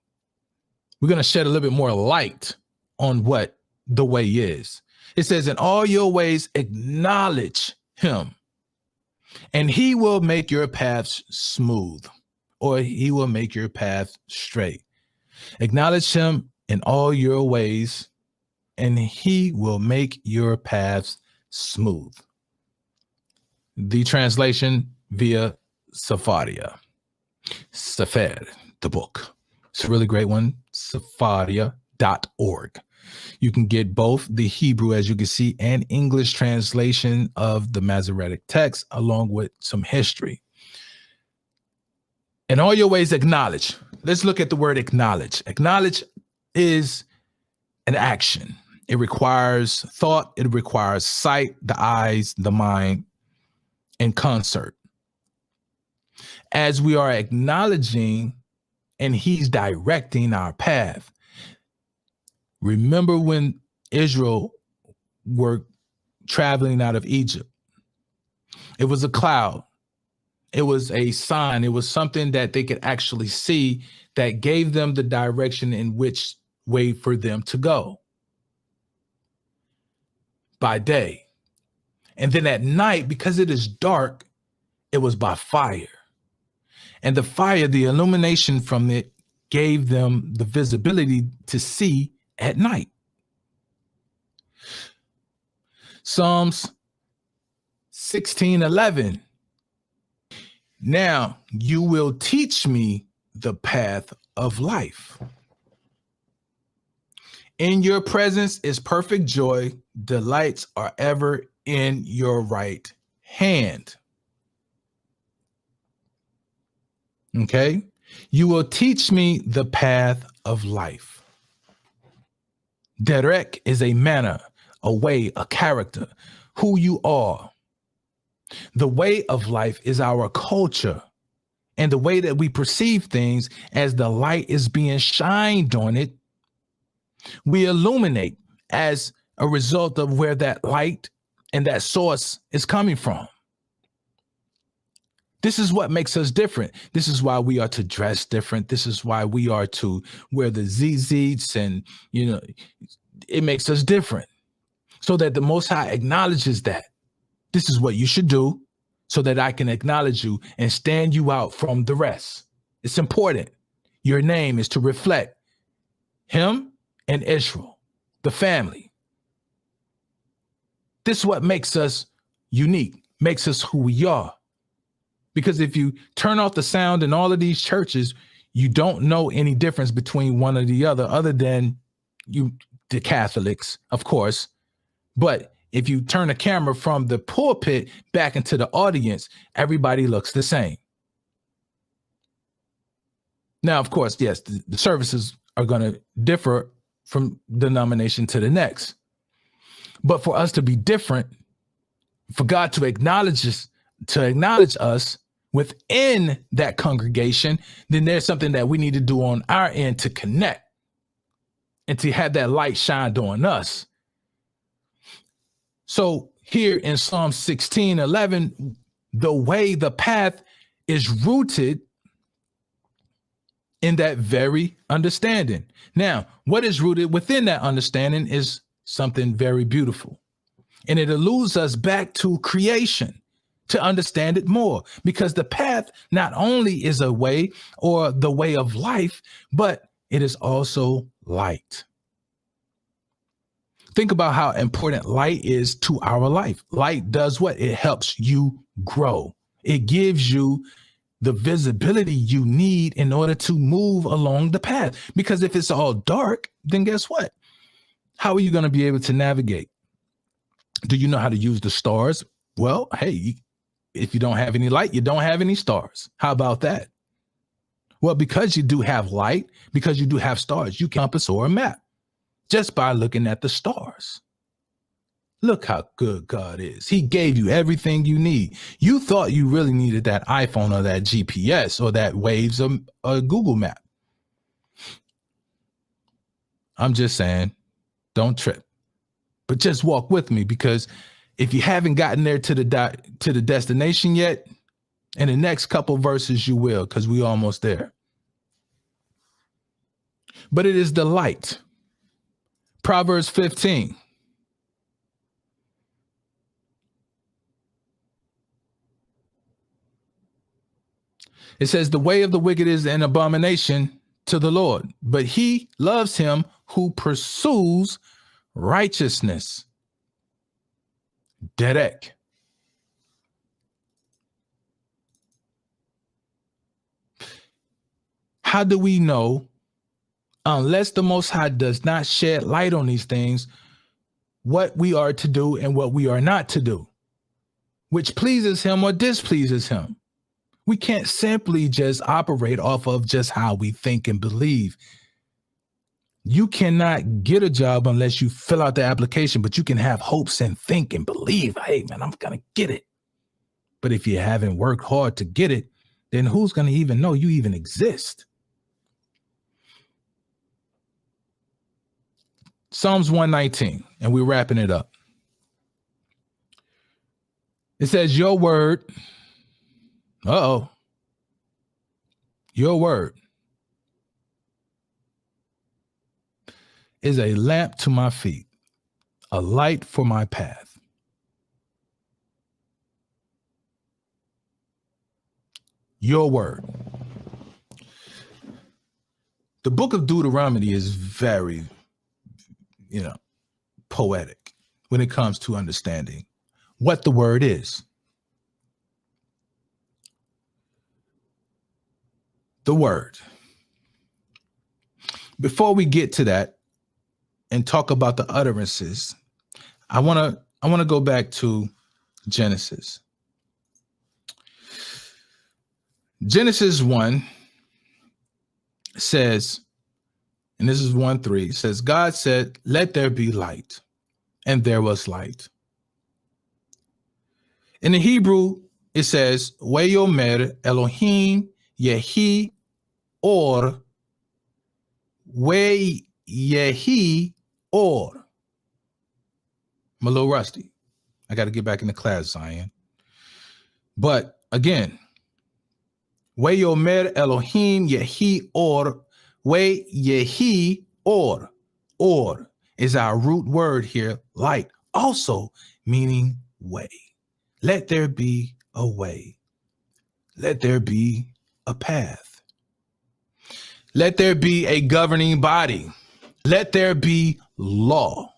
We're going to shed a little bit more light on what the way is. It says, in all your ways, acknowledge him, and he will make your paths smooth, or he will make your path straight. Acknowledge him in all your ways, and he will make your paths smooth. The translation via Sepharia, the book. It's a really great one, Sepharia.org. You can get both the Hebrew, as you can see, and English translation of the Masoretic text, along with some history. In all your ways, acknowledge. Let's look at the word acknowledge. Acknowledge is an action. It requires thought. It requires sight, the eyes, the mind, in concert. As we are acknowledging and he's directing our path. Remember when Israel were traveling out of Egypt? It was a cloud. It was a sign. It was something that they could actually see that gave them the direction in which way for them to go by day. And then at night, because it is dark, it was by fire. And the fire, the illumination from it, gave them the visibility to see at night. Psalms 16:11. Now you will teach me the path of life. In your presence is perfect joy. Delights are ever in your right hand. Okay. You will teach me the path of life. Derek is a manner, a way, a character, who you are. The way of life is our culture and the way that we perceive things. As the light is being shined on it, we illuminate as a result of where that light and that source is coming from. This is what makes us different. This is why we are to dress different. This is why we are to wear the zits, and, it makes us different, so that the Most High acknowledges that this is what you should do, so that I can acknowledge you and stand you out from the rest. It's important. Your name is to reflect him and Israel, the family. This is what makes us unique, makes us who we are. Because if you turn off the sound in all of these churches, you don't know any difference between one or the other than the Catholics, of course. But if you turn the camera from the pulpit back into the audience, everybody looks the same. Now, of course, yes, the services are going to differ from denomination to the next. But for us to be different, for God to acknowledge us within that congregation, then there's something that we need to do on our end to connect and to have that light shined on us. So here in Psalm 16:11, the path is rooted in that very understanding. Now, what is rooted within that understanding is something very beautiful. And it alludes us back to creation to understand it more, because the path not only is a way or the way of life, but it is also light. Think about how important light is to our life. Light does what? It helps you grow. It gives you the visibility you need in order to move along the path. Because if it's all dark, then guess what? How are you going to be able to navigate? Do you know how to use the stars? Well, hey, if you don't have any light, you don't have any stars. How about that? Well, because you do have light, because you do have stars, you can compass or a map just by looking at the stars. Look how good God is. He gave you everything you need. You thought you really needed that iPhone or that GPS or that Waves or Google map. I'm just saying, don't trip, but just walk with me, because if you haven't gotten there to the destination yet, in the next couple verses you will, because we're almost there. But it is the light. Proverbs 15. It says, the way of the wicked is an abomination to the Lord, but he loves him who pursues righteousness. Derek. How do we know, unless the Most High does not shed light on these things, what we are to do and what we are not to do, which pleases him or displeases him? We can't simply just operate off of just how we think and believe. You cannot get a job unless you fill out the application, but you can have hopes and think and believe, hey, man, I'm going to get it. But if you haven't worked hard to get it, then who's going to even know you even exist? Psalms 119, and we're wrapping it up. It says, your word, your word is a lamp to my feet, a light for my path. Your word. The book of Deuteronomy is very, poetic when it comes to understanding what the word is. The word. Before we get to that and talk about the utterances, I want to go back to Genesis. Genesis 1 says, and this is 1:3, says, God said, let there be light, and there was light. In the Hebrew, it says, Vayomer Elohim Yehi Or, Yehi Or. I'm a little rusty. I got to get back into class, Zion. But again, Vayomer Elohim Yehi Or, Yehi Or. Or is our root word here, light, also meaning way. Let there be a way. Let there be a path. Let there be a governing body. Let there be law.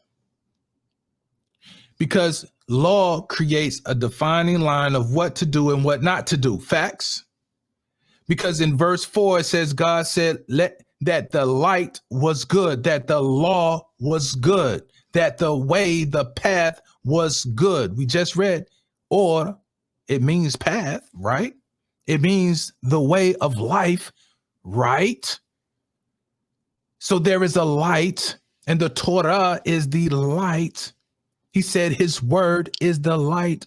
Because law creates a defining line of what to do and what not to do. Facts? Because in verse 4, it says, God said, that the light was good, that the law was good, that the way, the path was good. We just read, or it means path, right? It means the way of life right? So there is a light, and the Torah is the light. He said his word is the light.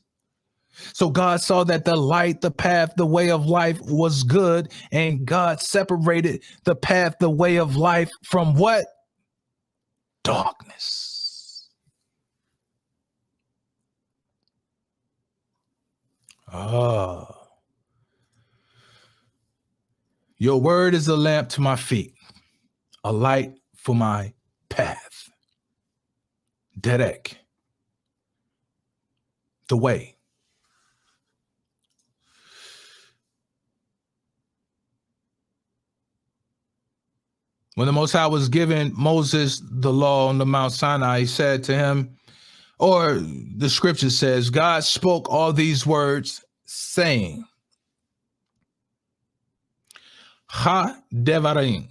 So God saw that the light, the path, the way of life was good, and God separated the path, the way of life from what? Darkness. Ah. Your word is a lamp to my feet, a light for my path. Derek. The way. When the Most High was giving Moses the law on the Mount Sinai, he said to him, or the scripture says, God spoke all these words saying, Ha devarim,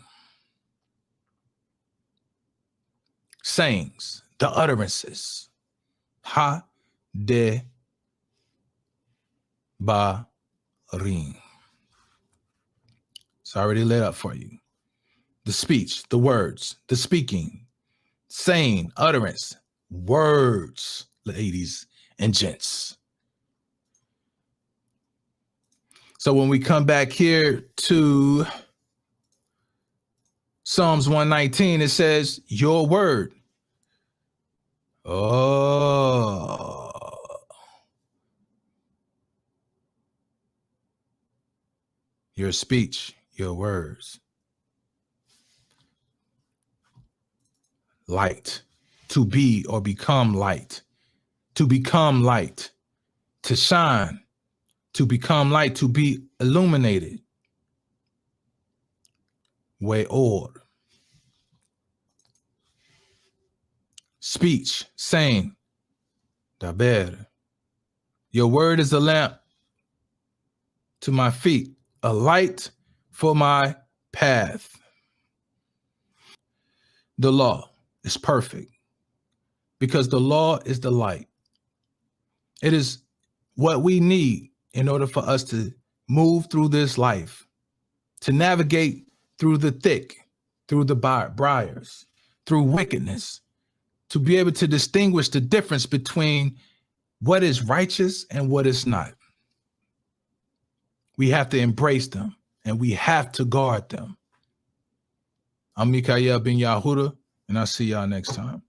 sayings, the utterances, Ha de barim. It's already lit up for you. The speech, the words, the speaking, saying, utterance, words, ladies and gents. So when we come back here to Psalms 119, it says, your word. Oh. Your speech, your words. Light. To be or become light. To become light. To shine. To become light. To be illuminated. We'or. Speech, saying, daber. Your word is a lamp to my feet, a light for my path. The law is perfect because the law is the light. It is what we need in order for us to move through this life, to navigate through the thick, through the briars, through wickedness, to be able to distinguish the difference between what is righteous and what is not. We have to embrace them and we have to guard them. I'm Mykha'El ben Yahudah, and I'll see y'all next time.